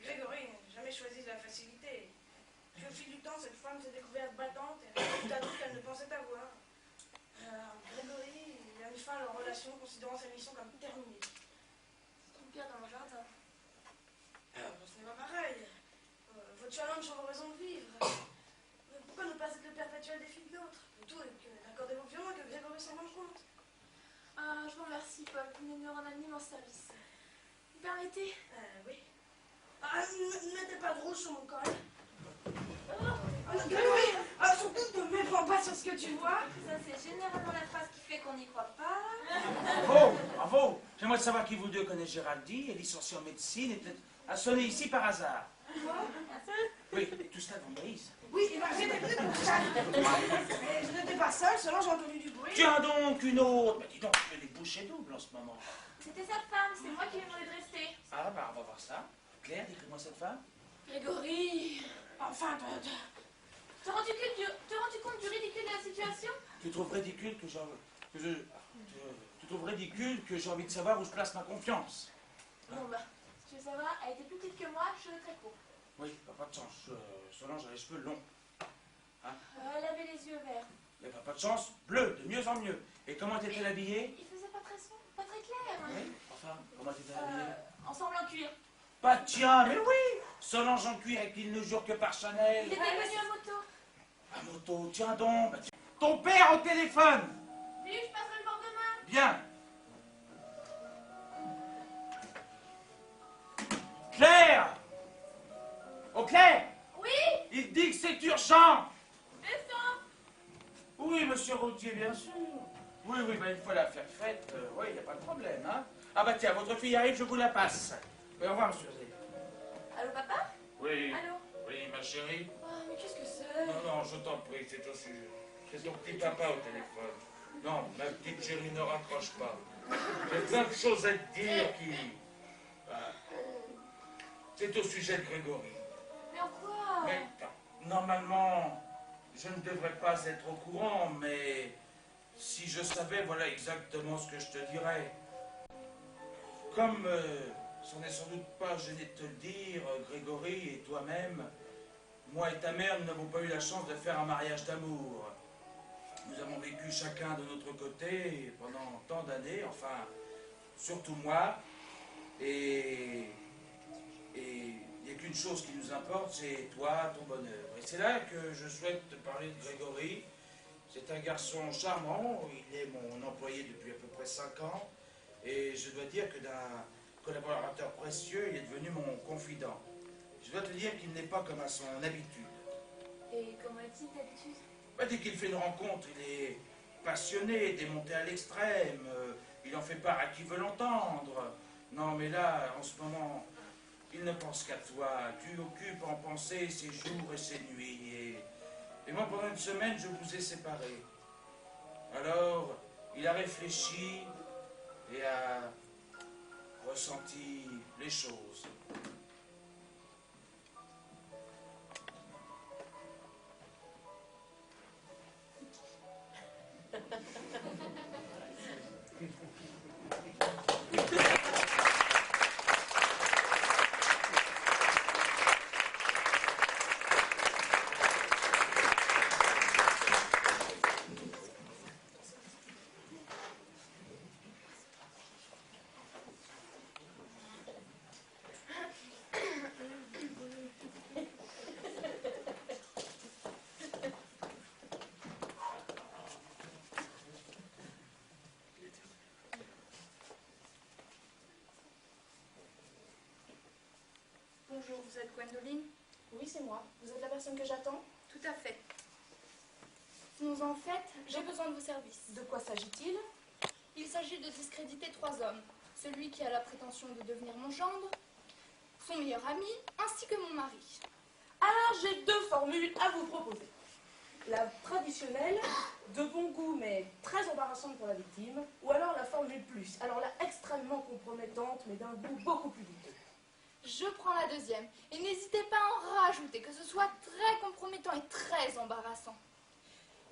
Grégory n'a jamais choisi la facilité. Puis au fil du temps, cette femme s'est découverte battante et tout à tout qu'elle ne pensait avoir. Grégory, il a mis fin à leur relation, considérant sa mission comme terminée. C'est une pierre dans mon jardin. Ce n'est pas pareil. Votre challenge sur vos raisons de vivre. Pourquoi ne pas être le perpétuel défi de l'autre? Le tout est accordez-vous violent et que Grégory s'en rende compte. Ah, je vous remercie, Paul. Vous venez de me rendre un immense service. Vous permettez? Oui. Ne mettez pas de rouge sur mon col. Grégory, surtout ne méprends pas sur ce que tu vois. Ça, c'est généralement la phrase qui fait qu'on n'y croit pas. Bravo, bravo. J'aimerais savoir qui vous deux connaît Géraldine, est licenciée en médecine et peut-être a sonné ici par hasard. Oui, et tout cela devant Moïse. Oui, j'étais venu pour ça. Mais je n'étais pas seule, seulement j'ai entendu du bruit. Tiens donc, une autre. Bah dis donc, tu fais des bouchées doubles en ce moment. C'était sa femme, c'est moi qui lui ai demandé de rester. Ah, bah on va voir ça. Claire, décris-moi cette femme. Grégory. Enfin, T'as rendu compte du ridicule de la situation? Tu trouves ridicule que tu trouves ridicule que j'ai envie de savoir où je place ma confiance. Bon bah, si tu veux savoir, elle était plus petite que moi, cheveux très courts. Oui, pas de chance. Solange a les cheveux longs. Elle avait les yeux verts. Il n'y a pas de chance. Bleu, de mieux en mieux. Et comment était-elle habillée? Il faisait pas très clair. Oui. Enfin, comment était-elle habillée? Ensemble en cuir. Pas tiens, mais oui. Solange en cuir et qu'il ne jure que par Chanel. Il était venu à moto. À moto, tiens donc. Bah, tiens. Ton père au téléphone. Lui, je passerai le bord demain. Bien. Claire. Oh Claire. Oui. Il dit que c'est urgent. Descends. Oui, monsieur Routier, bien sûr. Oui, bah, il faut la faire faite. Oui, il n'y a pas de problème, hein. Ah bah tiens, votre fille arrive, je vous la passe. Au revoir, monsieur Zé. Allô, papa? Oui. Allô? Oui, ma chérie. Oh, mais qu'est-ce que c'est? Non, je t'en prie, c'est au sujet. C'est ton petit papa au téléphone. Non, ma petite chérie, ne raccroche pas. J'ai plein de choses à te dire qui... C'est au sujet de Grégory. Mais en quoi? Mais, normalement, je ne devrais pas être au courant, mais si je savais, voilà exactement ce que je te dirais. Comme ce n'est sans doute pas gêné de te le dire, Grégory et toi-même, moi et ta mère, nous n'avons pas eu la chance de faire un mariage d'amour. Nous avons vécu chacun de notre côté pendant tant d'années, enfin, surtout moi, et il n'y a qu'une chose qui nous importe, c'est toi, ton bonheur. Et c'est là que je souhaite te parler de Grégory. C'est un garçon charmant, il est mon employé depuis à peu près 5 ans, et je dois dire que d'un collaborateur précieux, il est devenu mon confident. Je dois te dire qu'il n'est pas comme à son habitude. Et comment est-il d'habitude? Bah, dès qu'il fait une rencontre, il est passionné, démonté à l'extrême, il en fait part à qui veut l'entendre. Non, mais là, en ce moment, il ne pense qu'à toi. Tu occupes en pensée ses jours et ses nuits. Et moi, pendant une semaine, je vous ai séparés. Alors, il a réfléchi, et a ressenti les choses. Bonjour, vous êtes Gwendoline? Oui, c'est moi. Vous êtes la personne que j'attends? Tout à fait. Nous, en fait, j'ai besoin de vos services. De quoi s'agit-il? Il s'agit de discréditer 3 hommes. Celui qui a la prétention de devenir mon gendre, son meilleur ami, ainsi que mon mari. Alors, j'ai 2 formules à vous proposer. La traditionnelle, de bon goût mais très embarrassante pour la victime, ou alors la formule plus, alors là extrêmement compromettante mais d'un goût beaucoup plus douteux. Je prends la deuxième. Et n'hésitez pas à en rajouter, que ce soit très compromettant et très embarrassant.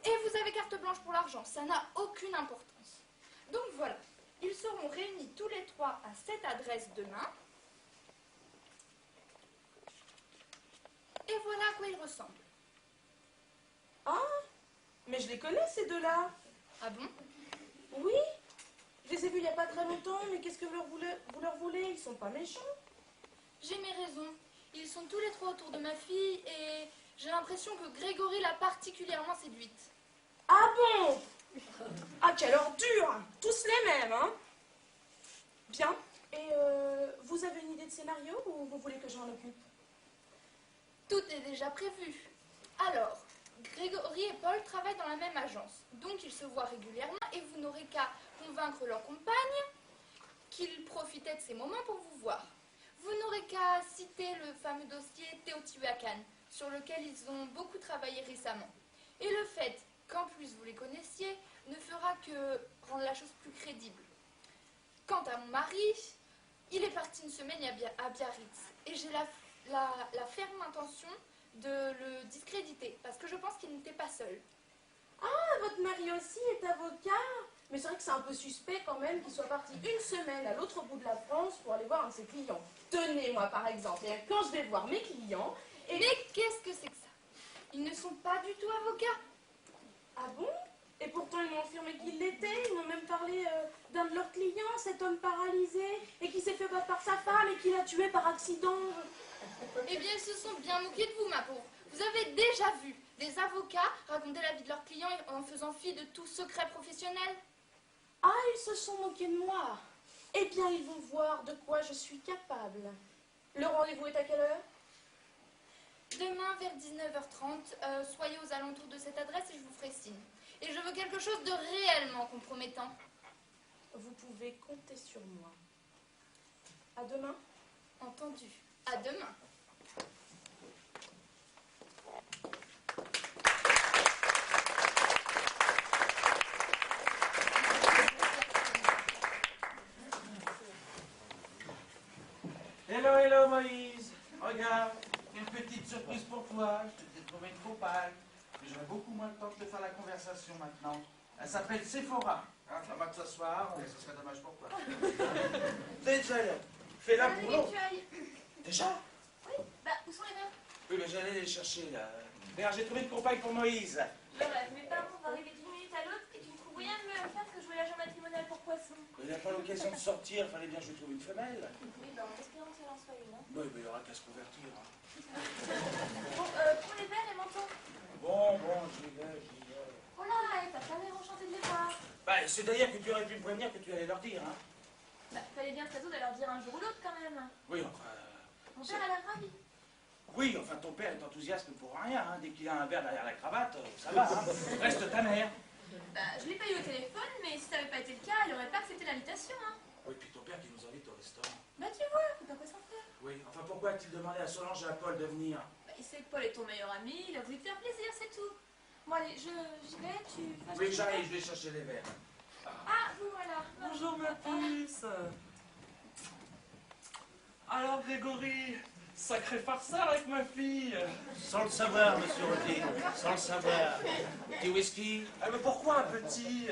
Et vous avez carte blanche pour l'argent, ça n'a aucune importance. Donc voilà, ils seront réunis tous les 3 à cette adresse demain. Et voilà à quoi ils ressemblent. Ah, mais je les connais ces 2-là. Ah bon? Oui, je les ai vus il n'y a pas très longtemps, mais qu'est-ce que vous leur voulez? Ils sont pas méchants. J'ai mes raisons. Ils sont tous les 3 autour de ma fille et j'ai l'impression que Grégory l'a particulièrement séduite. Ah bon? Ah, quelle ordure! Tous les mêmes, hein? Bien. Et vous avez une idée de scénario ou vous voulez que je m'en occupe? Tout est déjà prévu. Alors, Grégory et Paul travaillent dans la même agence, donc ils se voient régulièrement et vous n'aurez qu'à convaincre leur compagne qu'ils profitaient de ces moments pour vous voir. Vous n'aurez qu'à citer le fameux dossier Teotihuacan, sur lequel ils ont beaucoup travaillé récemment. Et le fait qu'en plus vous les connaissiez ne fera que rendre la chose plus crédible. Quant à mon mari, il est parti une semaine à Biarritz et j'ai la ferme intention de le discréditer parce que je pense qu'il n'était pas seul. Ah, votre mari aussi est avocat? Mais c'est vrai que c'est un peu suspect quand même qu'il soit parti une semaine à l'autre bout de la France pour aller voir un de ses clients. Tenez, moi par exemple, et quand je vais voir mes clients... Mais qu'est-ce que c'est que ça? Ils ne sont pas du tout avocats. Ah bon? Et pourtant ils m'ont affirmé qu'ils l'étaient. Ils m'ont même parlé d'un de leurs clients, cet homme paralysé, et qui s'est fait battre par sa femme et qui l'a tué par accident. Eh bien, ils se sont bien moqués de vous, ma pauvre. Vous avez déjà vu des avocats raconter la vie de leurs clients en faisant fi de tout secret professionnel? Ah, ils se sont moqués de moi. Eh bien, ils vont voir de quoi je suis capable. Le rendez-vous est à quelle heure? Demain, vers 19h30, soyez aux alentours de cette adresse et je vous ferai signe. Et je veux quelque chose de réellement compromettant. Vous pouvez compter sur moi. À demain. Entendu. À demain. Hello, hello Moïse. Regarde, une petite surprise pour toi. Je t'ai trouvé une copine. J'aurai beaucoup moins de temps de te faire la conversation maintenant. Elle s'appelle Sephora. Hein, ça va de s'asseoir, mais ce serait dommage pour toi. Déjà, fais-la pour l'autre. Déjà? Oui, bah, où sont les verres? Oui, mais j'allais les chercher là. Regarde, j'ai trouvé une compagne pour Moïse. Je rêve, mes parents vont arriver d'une minute à l'autre et tu ne trouves rien de mieux à faire que jouer l'agent matrimonial pour poisson. Il n'a pas l'occasion de sortir, fallait bien que je trouve une femelle. Oui, bah, en espérant que ça en soit une. Hein. Oui, mais il aura qu'à se convertir. Hein. Bon, prends les verres et m'entends. Bon, j'y vais. Oh là, t'as pas l'air enchanté de les voir. Bah, c'est d'ailleurs que tu aurais pu me prévenir que tu allais leur dire, hein. Bah, fallait bien te résoudre à leur dire un jour ou l'autre quand même. Oui, enfin... Mon père a l'air ravi. Oui, enfin, ton père est enthousiaste pour rien, hein. Dès qu'il a un verre derrière la cravate, ça va, hein. Reste ta mère. Bah, je l'ai pas eu au téléphone, mais si ça avait pas été le cas, il aurait pas accepté l'invitation, hein. Oui, puis ton père qui nous invite au restaurant. Bah, tu vois, faut pas quoi s'en faire. Oui, enfin, pourquoi a-t-il demandé à Solange et à Paul de venir? Bah, il sait que Paul est ton meilleur ami, il a voulu te faire plaisir, c'est tout. Bon, allez, j'y vais, tu... Oui, j'arrive, je vais chercher les verres. Ah, vous voilà. papa. Bonjour ma puce. Alors Grégory, sacré farceur avec ma fille. Sans le savoir, monsieur Roty, sans le savoir. Petit whisky? Ah, mais pourquoi un petit?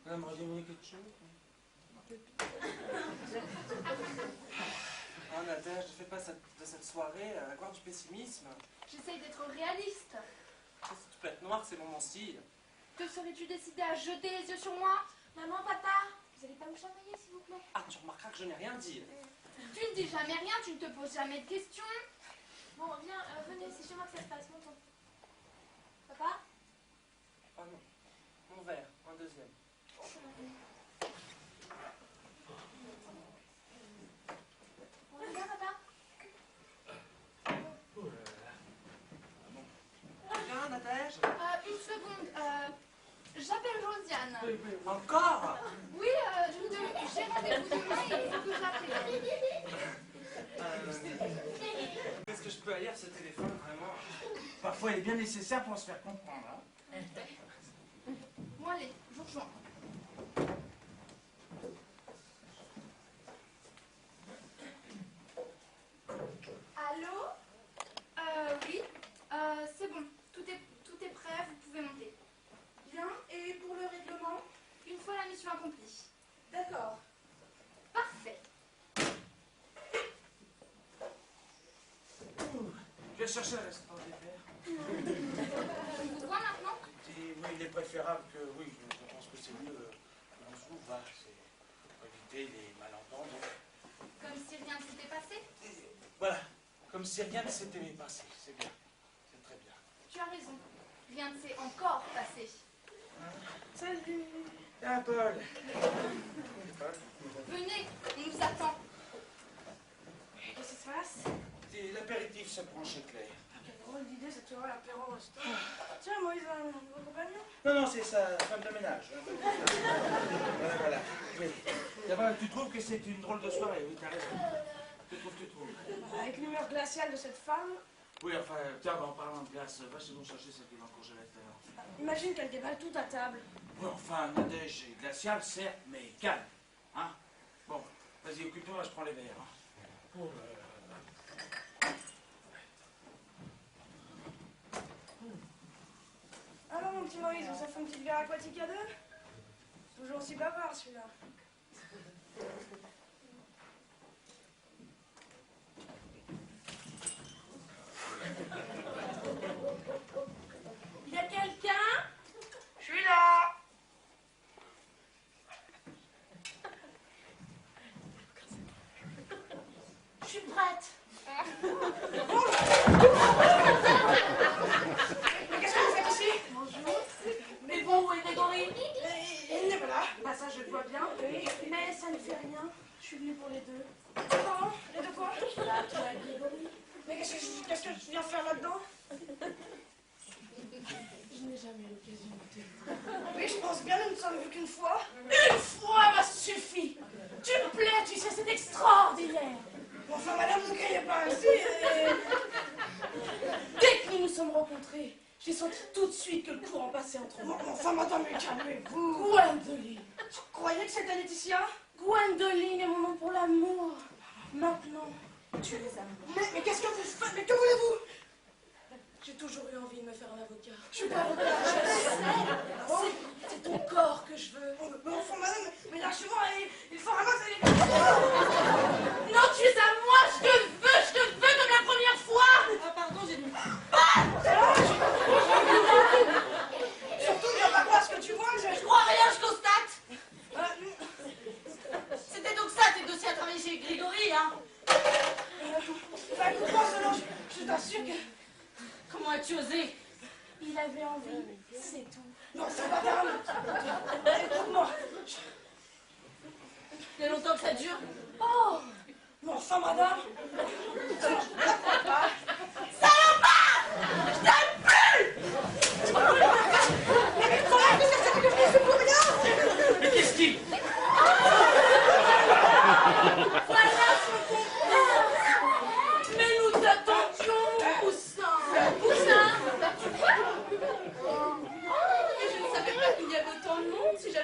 Madame redemandez quelque chose? Ah Nadège, ne fais pas de cette soirée la gloire du pessimisme. J'essaye d'être réaliste. Si tu peux être noir, c'est mon style. Te serais-tu décidé à jeter les yeux sur moi? Maman, papa, vous allez pas me chamailler, s'il vous plaît? Ah, tu remarqueras que je n'ai rien dit. Tu ne dis jamais rien, tu ne te poses jamais de questions. Bon, viens, venez, c'est chez moi que ça se passe, montons. Papa? Oh non, mon verre, un deuxième. On est bien, papa? Bien, Nadège? Une seconde, j'appelle Josiane. Encore? Oui, j'ai rendez-vous demain et il faut que j'appelle. Est-ce que je peux aller à ce téléphone, vraiment? Parfois, il est bien nécessaire pour se faire comprendre. Hein? Bon, allez, je vous rejoins. Allô? Oui, c'est bon. Tout est prêt, vous pouvez monter. Bien, et pour le règlement? Une fois la mission accomplie. D'accord. Parfait. Je vais chercher le restaurant des verres. On vous voit maintenant? Oui, il est préférable que, oui, je pense que c'est mieux qu'on se trouve, hein, c'est pour éviter les malentendus. Comme si rien ne s'était passé? Voilà, comme si rien ne s'était passé, c'est bien, c'est très bien. Tu as raison. Rien ne s'est encore passé. Salut. Ah, Paul. Paul. Venez, on nous attend. Qu'est-ce qui se passe? Et l'apéritif se prend chez Claire. Quelle drôle d'idée, cette soirée à l'apéro au resto. Tiens, Moïse, un nouveau compagnon? Non, c'est sa femme de ménage. Voilà. Oui. D'abord, tu trouves que c'est une drôle de soirée? Oui, t'as raison. Tu trouves. Avec l'humeur glaciale de cette femme, Oui, enfin, tiens, en parlant de glace, va chez nous chercher celle qui est dans le congélateur. imagine qu'elle déballe tout à table. Oui, enfin, Nadège est glaciale, certes, mais calme. Hein? Bon, vas-y, occupe-toi, je prends les verres. Hein. Alors, mon petit Moïse, on s'est fait une petite bière aquatique à deux? Toujours aussi bavard, celui-là. Il y a quelqu'un? Je suis là. Je suis prête. Mais qu'est-ce que vous faites ici? Bonjour. Mais bon, où est Grégory? Il n'est pas là. Ah, ça, je le vois bien. Mais ça ne fait rien. Je suis venue pour les deux. Pardon? Les deux quoi? Bah, toi et Grégory. Mais qu'est-ce que tu viens faire là-dedans? Je n'ai jamais eu l'occasion de te dire. Oui, je pense bien, nous ne sommes vus qu'une fois. Une fois m'a suffi. Tu me plais, tu sais, c'est extraordinaire. Enfin, madame, ne criez pas ainsi. Dès que nous nous sommes rencontrés, j'ai senti tout de suite que le courant passait entre nous. Enfin, madame, mais calmez-vous. Gwendoline. Tu croyais que c'était Laetitia? Gwendoline est mon nom pour l'amour. Maintenant, tu es à moi. Mais qu'est-ce que vous faites? Mais que voulez-vous? J'ai toujours eu envie de me faire un avocat. Je suis pas avocat. C'est ton corps que je veux. Mais enfin, madame, mais lâchez-moi, il faut vraiment... Non, tu es à moi, je te veux comme la première fois. Ah, pardon, j'ai dit... Surtout, ne viens pas croire ce que tu vois, Je crois rien, je constate. C'était donc ça, tes dossiers à travailler chez Grégory, hein? Bah, écoute-moi, Solange, je t'assure que... Comment as-tu osé? Il avait envie, c'est tout. Non, c'est pas grave. Écoute-moi. Il y a longtemps que ça dure. Oh! Mais enfin, madame... Salopard! Je t'aime plus! Mais comment est-ce que c'est que je fais pour rien? Mais qu'est-ce qui... Voilà son compère! Mais nous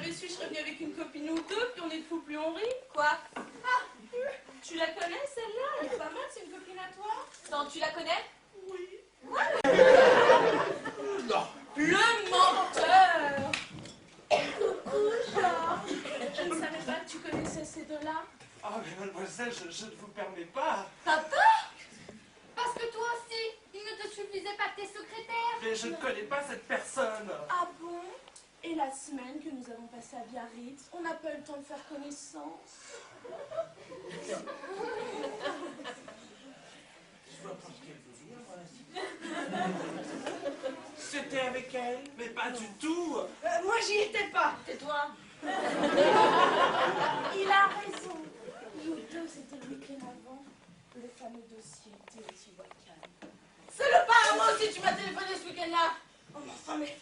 l'avais su, je serais venue avec une copine ou deux, puis on est de fou, plus on rit. Quoi? Ah, tu la connais, celle-là? Elle est pas mal, c'est une copine à toi? Non, tu la connais? Oui. Non. Le menteur! Coucou, Georges. Je ne savais pas que tu connaissais ces deux-là. Oh, mais mademoiselle, je ne vous permets pas. Papa? Parce que toi aussi, il ne te suffisait pas de tes secrétaires. Mais je ne connais pas cette personne. Ah bon? Et la semaine que nous avons passée à Biarritz, on n'a pas eu le temps de faire connaissance. Je vois pas ce qu'elle veut dire, moi. C'était avec elle? Mais pas du tout. Moi, j'y étais pas. Tais-toi. Il a raison. Nous deux, c'était le week-end avant le fameux dossier Teotihuacan. C'est le pas, moi aussi, tu m'as téléphoné ce week-end-là. Oh, mais enfin, mais...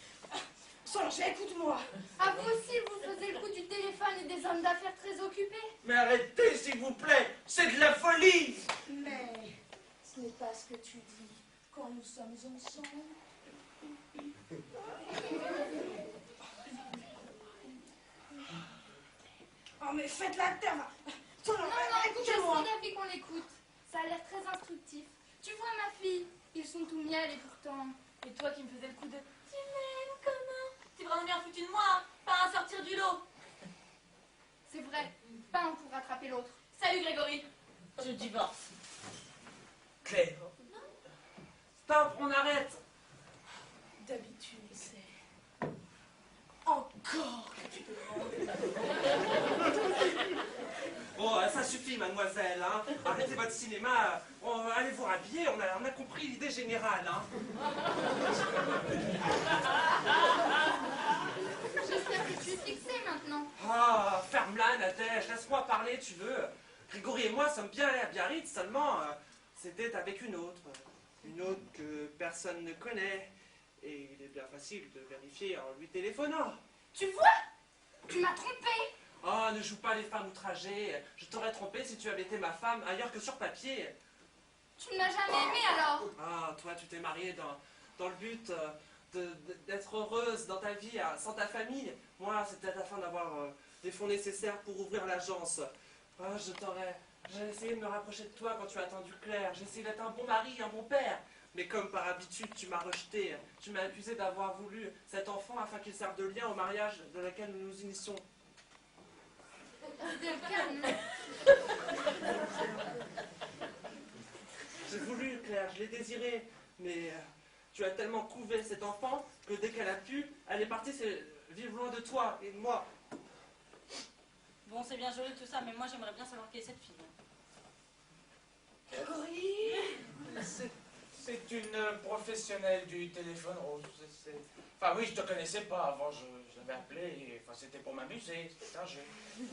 Solange, écoute-moi. À vous aussi, vous faisiez le coup du téléphone et des hommes d'affaires très occupés. Mais arrêtez, s'il vous plaît. C'est de la folie. Mais ce n'est pas ce que tu dis quand nous sommes ensemble. Oh, mais faites la terre. Solange, Non, je écoutez-moi. suis d'avis qu'on l'écoute. Ça a l'air très instructif. Tu vois, ma fille, ils sont tout miel et pourtant... Et toi qui me faisais le coup de tu m'aimes comment? T'es vraiment bien foutu de moi, hein? Pas à sortir du lot. C'est vrai, pas un pour rattraper l'autre. Salut Grégory. Je divorce. Claire. Stop, on arrête. D'habitude, c'est encore que tu demandes. Bon, ça suffit, mademoiselle. Hein. Arrêtez votre cinéma. Allez vous rhabiller. On a compris l'idée générale. Hein. J'espère que tu es fixé maintenant. Ah, ferme-la, Nadège. Laisse-moi parler, tu veux. Grégory et moi sommes bien allés à Biarritz, seulement c'était avec une autre. Une autre que personne ne connaît. Et il est bien facile de vérifier en lui téléphonant. Tu vois? Tu m'as trompé. Oh, ne joue pas les femmes outragées. Je t'aurais trompé si tu avais été ma femme ailleurs que sur papier. Tu ne m'as jamais aimé alors. Ah, toi, tu t'es mariée dans le but d'être heureuse dans ta vie sans ta famille. Moi, c'était afin d'avoir les fonds nécessaires pour ouvrir l'agence. Ah, j'ai essayé de me rapprocher de toi quand tu as attendu Claire. J'ai essayé d'être un bon mari, un bon père. Mais comme par habitude, tu m'as rejeté. Tu m'as accusé d'avoir voulu cet enfant afin qu'il serve de lien au mariage de laquelle nous nous initions. Calme. J'ai voulu, Claire, je l'ai désiré. Mais tu as tellement couvé cet enfant que dès qu'elle a pu, elle est partie vivre loin de toi et de moi. Bon, c'est bien joli tout ça, mais moi j'aimerais bien savoir qui est cette fille. C'est une professionnelle du téléphone rose. Enfin oui, je te connaissais pas avant, je l'avais appelé, et, enfin, c'était pour m'amuser, c'était un jeu.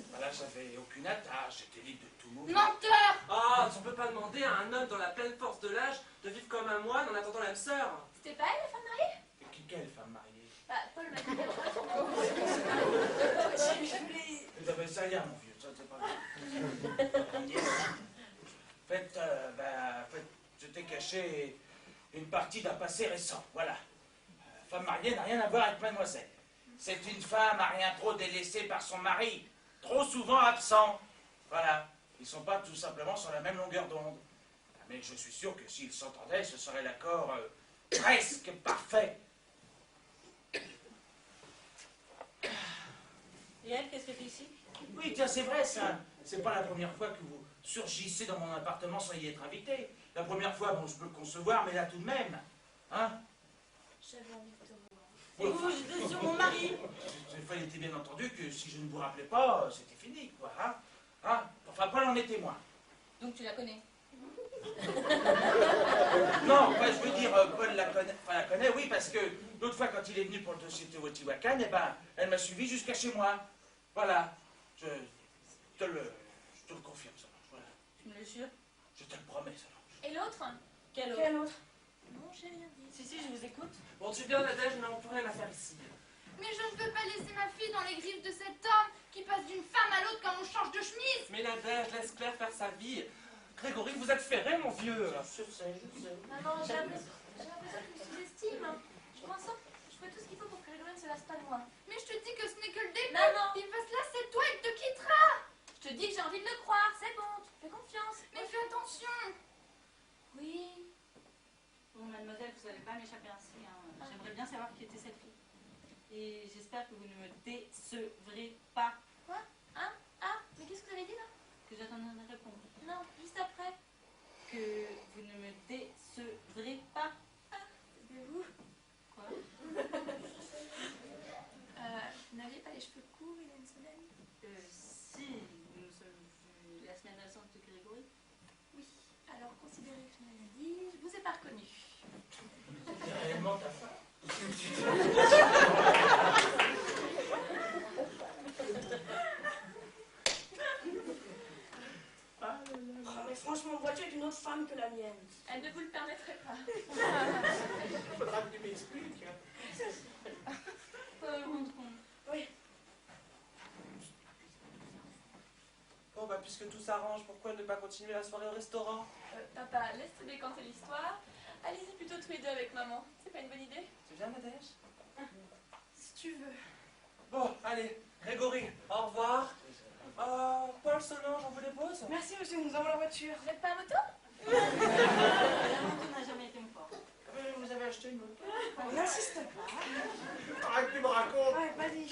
Voilà, j'avais aucune attache, j'étais libre de tout mouvement. Menteur. Ah, tu peux pas demander à un homme dans la pleine force de l'âge de vivre comme un moine en attendant l'âme sœur. C'était pas elle la femme mariée? Et quelle femme mariée? Bah, Paul m'a dit Vous avez ça hier, mon vieux, ça c'est pas grave. En fait, je t'ai caché une partie d'un passé récent, voilà. Femme mariée n'a rien à voir avec mademoiselle. C'est une femme à rien trop délaissée par son mari, trop souvent absent. Voilà, ils sont pas tout simplement sur la même longueur d'onde. Mais je suis sûr que s'ils s'entendaient, ce serait l'accord presque parfait. Et elle, qu'est-ce qu'elle fait ici? Oui, tiens, c'est vrai ça. C'est pas la première fois que vous surgissez dans mon appartement sans y être invité. La première fois, bon, je peux le concevoir, mais là tout de même. Hein? J'avais envie de te voir. Et vous, j'étais sur mon mari. Il fallait bien entendu que si je ne vous rappelais pas, c'était fini, quoi. Hein? Enfin, Paul en est témoin. Donc tu la connais? Non, enfin, je veux dire, Paul la connaît, oui, parce que l'autre fois, quand il est venu pour le dossier de Teotihuacan, eh ben, elle m'a suivi jusqu'à chez moi. Voilà. Je te le confirme, ça. Voilà. Tu me le jures? Je te le promets, ça. Et l'autre? Quel autre? Quel autre? Non, j'ai rien dit. Si, je vous écoute. Bon, tu viens, Nadège, mais on peut rien à faire ici. Mais je ne peux pas laisser ma fille dans les griffes de cet homme qui passe d'une femme à l'autre comme on change de chemise. Mais Nadège, laisse Claire faire sa vie. Grégory, vous êtes ferré, mon vieux. Je sais. Maman, j'ai l'impression que tu sous-estimes. Je prends ça. Je fais tout ce qu'il faut pour que Grégory ne se lasse pas de moi. Mais je te dis que ce n'est que le début. Maman, m'échapper ainsi. Hein. J'aimerais bien savoir qui était cette fille. Et j'espère que vous ne me décevrez pas. Quoi? Hein? Ah, mais qu'est-ce que vous avez dit là? Que j'attendrai une réponse. Non, juste après. Que vous ne me décevrez pas. Mais vous? Quoi? Vous n'aviez pas les cheveux courts il y a une semaine? Si, nous nous sommes vus la semaine récente de Grégory. Oui, alors considérez que je n'ai rien dit, je vous ai pas reconnu. C'est réellement ta femme? Ah, mais franchement, vois-tu avec une autre femme que la mienne? Elle ne vous le permettrait pas. Faudra que tu m'expliques. Pas me rendre compte. Oui. Bon, bah, puisque tout s'arrange, pourquoi ne pas continuer la soirée au restaurant? Papa, laisse-toi décanter l'histoire. Allez-y plutôt tous les deux avec maman. C'est pas une bonne idée? Tu viens, Nadège? Si tu veux. Bon, allez, Grégory, au revoir. Paul, Solange, on vous dépose? Merci, monsieur, nous avons la voiture. Vous n'êtes pas à moto? La moto n'a jamais été mon fort. Vous avez acheté une moto? On n'insiste pas. Arrête, tu me racontes. Ouais, vas-y.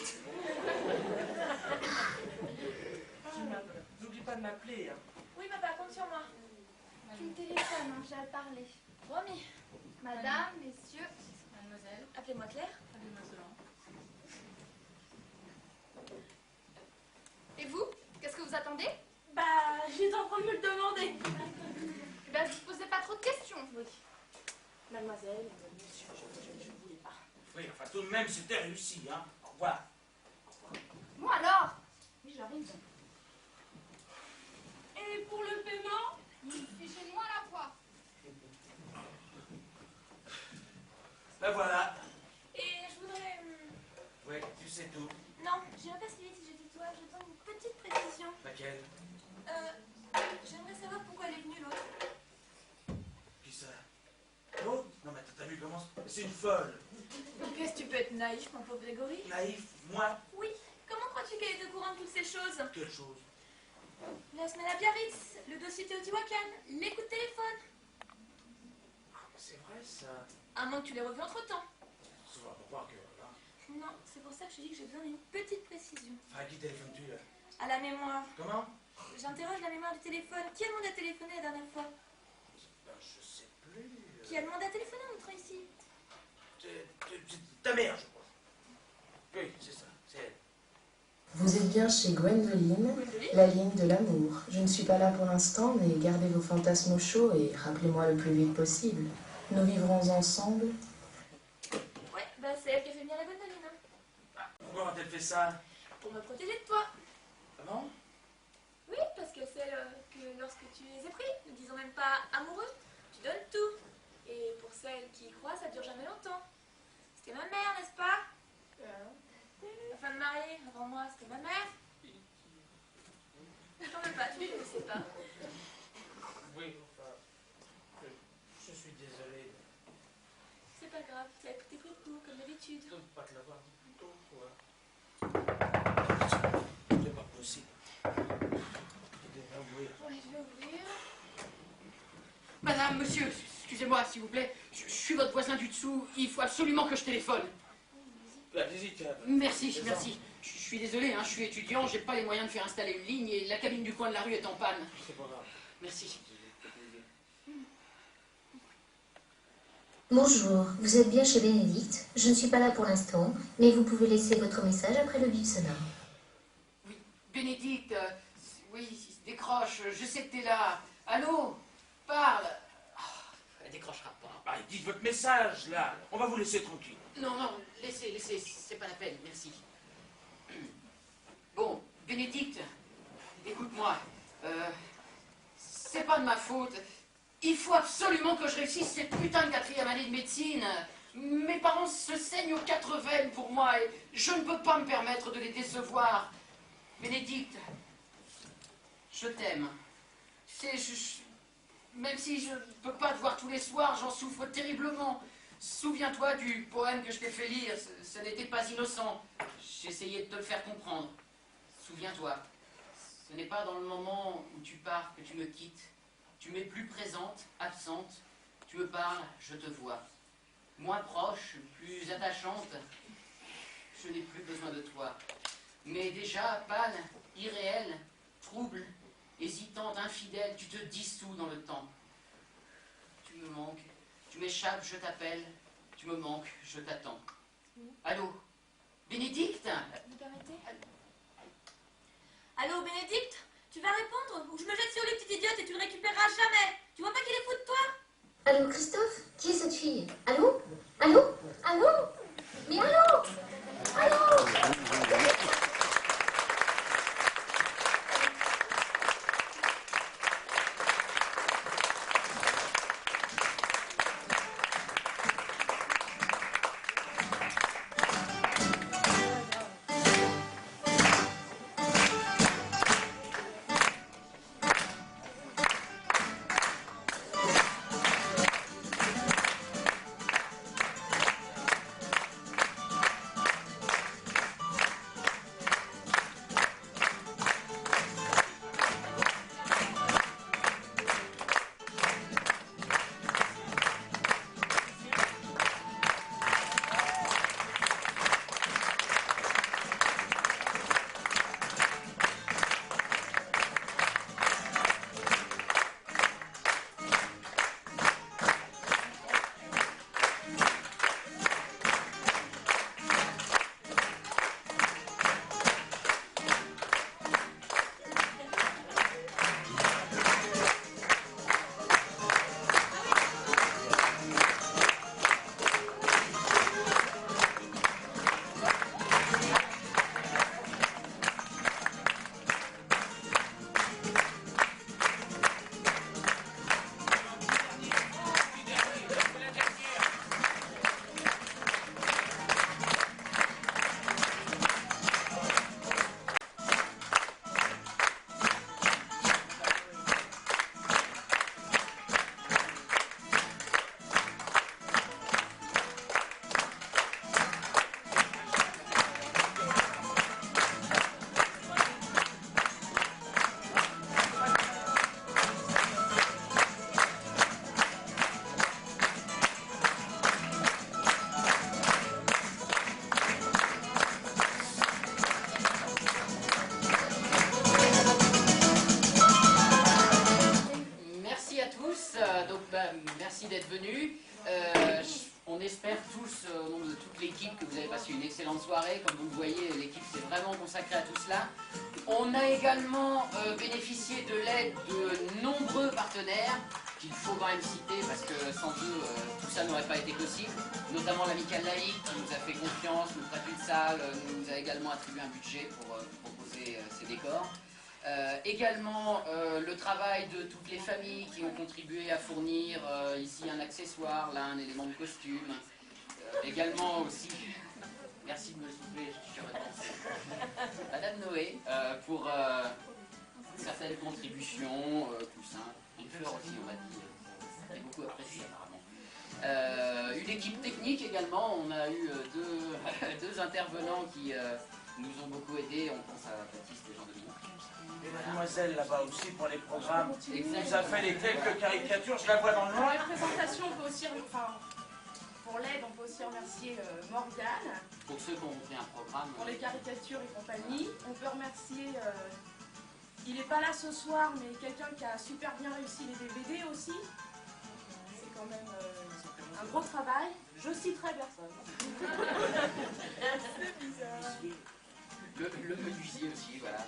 N'oublie pas de m'appeler. Hein. Oui, papa, compte sur moi. Tu me téléphones, hein, j'ai à parler. Promis. Madame, messieurs, Mademoiselle, Appelez-moi Claire. appelez-moi Solange. et vous? Qu'est-ce que vous attendez? Bah, j'étais en train de me le demander. Eh ben, vous posez pas trop de questions. Oui. Mademoiselle, monsieur, je ne voulais pas. Oui, enfin, tout de même, c'était réussi, hein. Au revoir. Bon alors? Oui, j'arrive. Et pour le paiement? Fichez-moi la voix. Ben voilà. Et je voudrais... Oui, tu sais tout. Non, j'irai pas si vite si j'étais toi. Je donne une petite précision. Laquelle? J'aimerais savoir pourquoi elle est venue l'autre. Qui ça? L'autre? Non, mais t'as vu comment c'est une folle. Qu'est-ce que tu peux être naïf, mon pauvre Grégory? Naïf, moi? Oui. Comment crois-tu qu'elle est au courant de toutes ces choses? Quelle chose? La semaine à Biarritz, le dossier Teotihuacan, les coups de téléphone. C'est vrai, ça. À moins que tu l'aies revu entre-temps. Ça va pour voir que, là. Non, c'est pour ça que je te dis que j'ai besoin d'une petite précision. Enfin, à qui téléphones-tu, là? À la mémoire. Comment? J'interroge la mémoire du téléphone. Qui a demandé à téléphoner la dernière fois? Ben, je sais plus. Qui a demandé à téléphoner en entrant ici? Ta mère, je crois. Oui, c'est ça, c'est elle. Vous êtes bien chez Gwendoline, la ligne de l'amour. Je ne suis pas là pour l'instant, mais gardez vos fantasmes au chaud et rappelez-moi le plus vite possible. Nous vivrons ensemble. Ouais, bah c'est elle qui a fait venir la Gwendoline. Hein. Pourquoi a-t-elle fait ça? Pour me protéger de toi. Ah bon? Oui, parce que celle que lorsque tu les as pris, ne disons même pas amoureux, tu donnes tout. Et pour celle qui y croit, ça dure jamais longtemps. C'était ma mère, n'est-ce pas? La femme mariée, avant moi, c'était ma mère. T'en veux pas, tu ne le sais pas. Oui, enfin, je suis désolé. C'est pas grave, tu as pris de coup, comme d'habitude. Je ne pas te l'avoir dit plus tôt, quoi. C'est pas possible. Tu devrais mourir. Ouais, je vais ouvrir. Madame, monsieur, excusez-moi, s'il vous plaît. Je suis votre voisin du dessous. Il faut absolument que je téléphone. Allez-y, tiens. Merci, merci. Je suis désolé, hein, je suis étudiant, j'ai pas les moyens de faire installer une ligne et la cabine du coin de la rue est en panne. C'est pas grave. Merci. Bonjour, vous êtes bien chez Bénédicte. Je ne suis pas là pour l'instant, mais vous pouvez laisser votre message après le bip sonore. Oui, Bénédicte, oui, décroche, je sais que t'es là. Allô? Parle. Oh, elle décrochera pas. Bah, dites votre message, là. On va vous laisser tranquille. Non, non, laissez, c'est pas la peine, merci. Bon, Bénédicte, écoute-moi, c'est pas de ma faute. Il faut absolument que je réussisse cette putain de 4e année de médecine. Mes parents se saignent aux 4 veines pour moi et je ne peux pas me permettre de les décevoir. Bénédicte, je t'aime. Tu sais, même si je ne peux pas te voir tous les soirs, j'en souffre terriblement. Souviens-toi du poème que je t'ai fait lire, ce n'était pas innocent. J'essayais de te le faire comprendre. Souviens-toi, ce n'est pas dans le moment où tu pars que tu me quittes. Tu m'es plus présente, absente. Tu me parles, je te vois. moins proche, plus attachante. Je n'ai plus besoin de toi. Mais déjà, pâle, irréelle, trouble, hésitante, infidèle, tu te dissous dans le temps. Tu me manques, tu m'échappes, je t'appelle, tu me manques, je t'attends. Allô, Bénédicte? Vous permettez? Allô, Bénédicte? Tu vas répondre ou je me jette sur lui, petite idiote, et tu ne récupéreras jamais. Tu vois pas qu'il est fou de toi? Allô, Christophe? Qui est cette fille? Allô? Allô? Allô? Mais allô? Allô? Merci d'être venus. On espère tous, au nom de toute l'équipe, que vous avez passé une excellente soirée. Comme vous le voyez, l'équipe s'est vraiment consacrée à tout cela. On a également bénéficié de l'aide de nombreux partenaires qu'il faut quand même citer parce que sans eux, tout ça n'aurait pas été possible. Notamment l'Amicale Laïque qui nous a fait confiance, nous prête une salle, nous a également attribué un budget pour proposer ces décors. Également le travail de toutes les familles qui ont contribué à fournir ici un accessoire, là un élément de costume. Également aussi, merci de me souffler, je suis retenté, Madame Noé pour certaines contributions, coussins, une fleur aussi on m'a dit, c'est beaucoup apprécié apparemment. Une équipe technique également, on a eu deux intervenants qui nous ont beaucoup aidés, on pense à Baptiste et Jean-Denis. Et mademoiselle là-bas aussi pour les programmes. Exactement. Vous avez fait les quelques caricatures, je la vois dans le Pour noir. les présentations, on peut aussi, pour l'aide, on peut aussi remercier Morgane. Pour ceux qui ont fait un programme. Pour les caricatures et compagnie. On peut remercier, il n'est pas là ce soir, mais quelqu'un qui a super bien réussi les DVD aussi. C'est quand même un gros travail. Je citerai personne. C'est bizarre. Le menuisier aussi, voilà.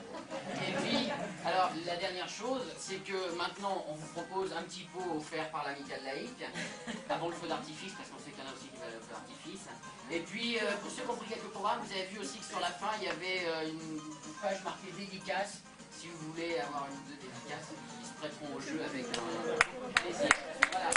Et puis, alors la dernière chose, c'est que maintenant on vous propose un petit pot offert par l'Amicale Laïque, avant le feu d'artifice, parce qu'on sait qu'il y en a aussi qui veulent le feu d'artifice. Et puis, pour ceux qui ont pris quelques programmes, vous avez vu aussi que sur la fin, il y avait une page marquée dédicace, si vous voulez avoir une ou deux dédicaces qui se prêteront au jeu avec un plaisir. Voilà.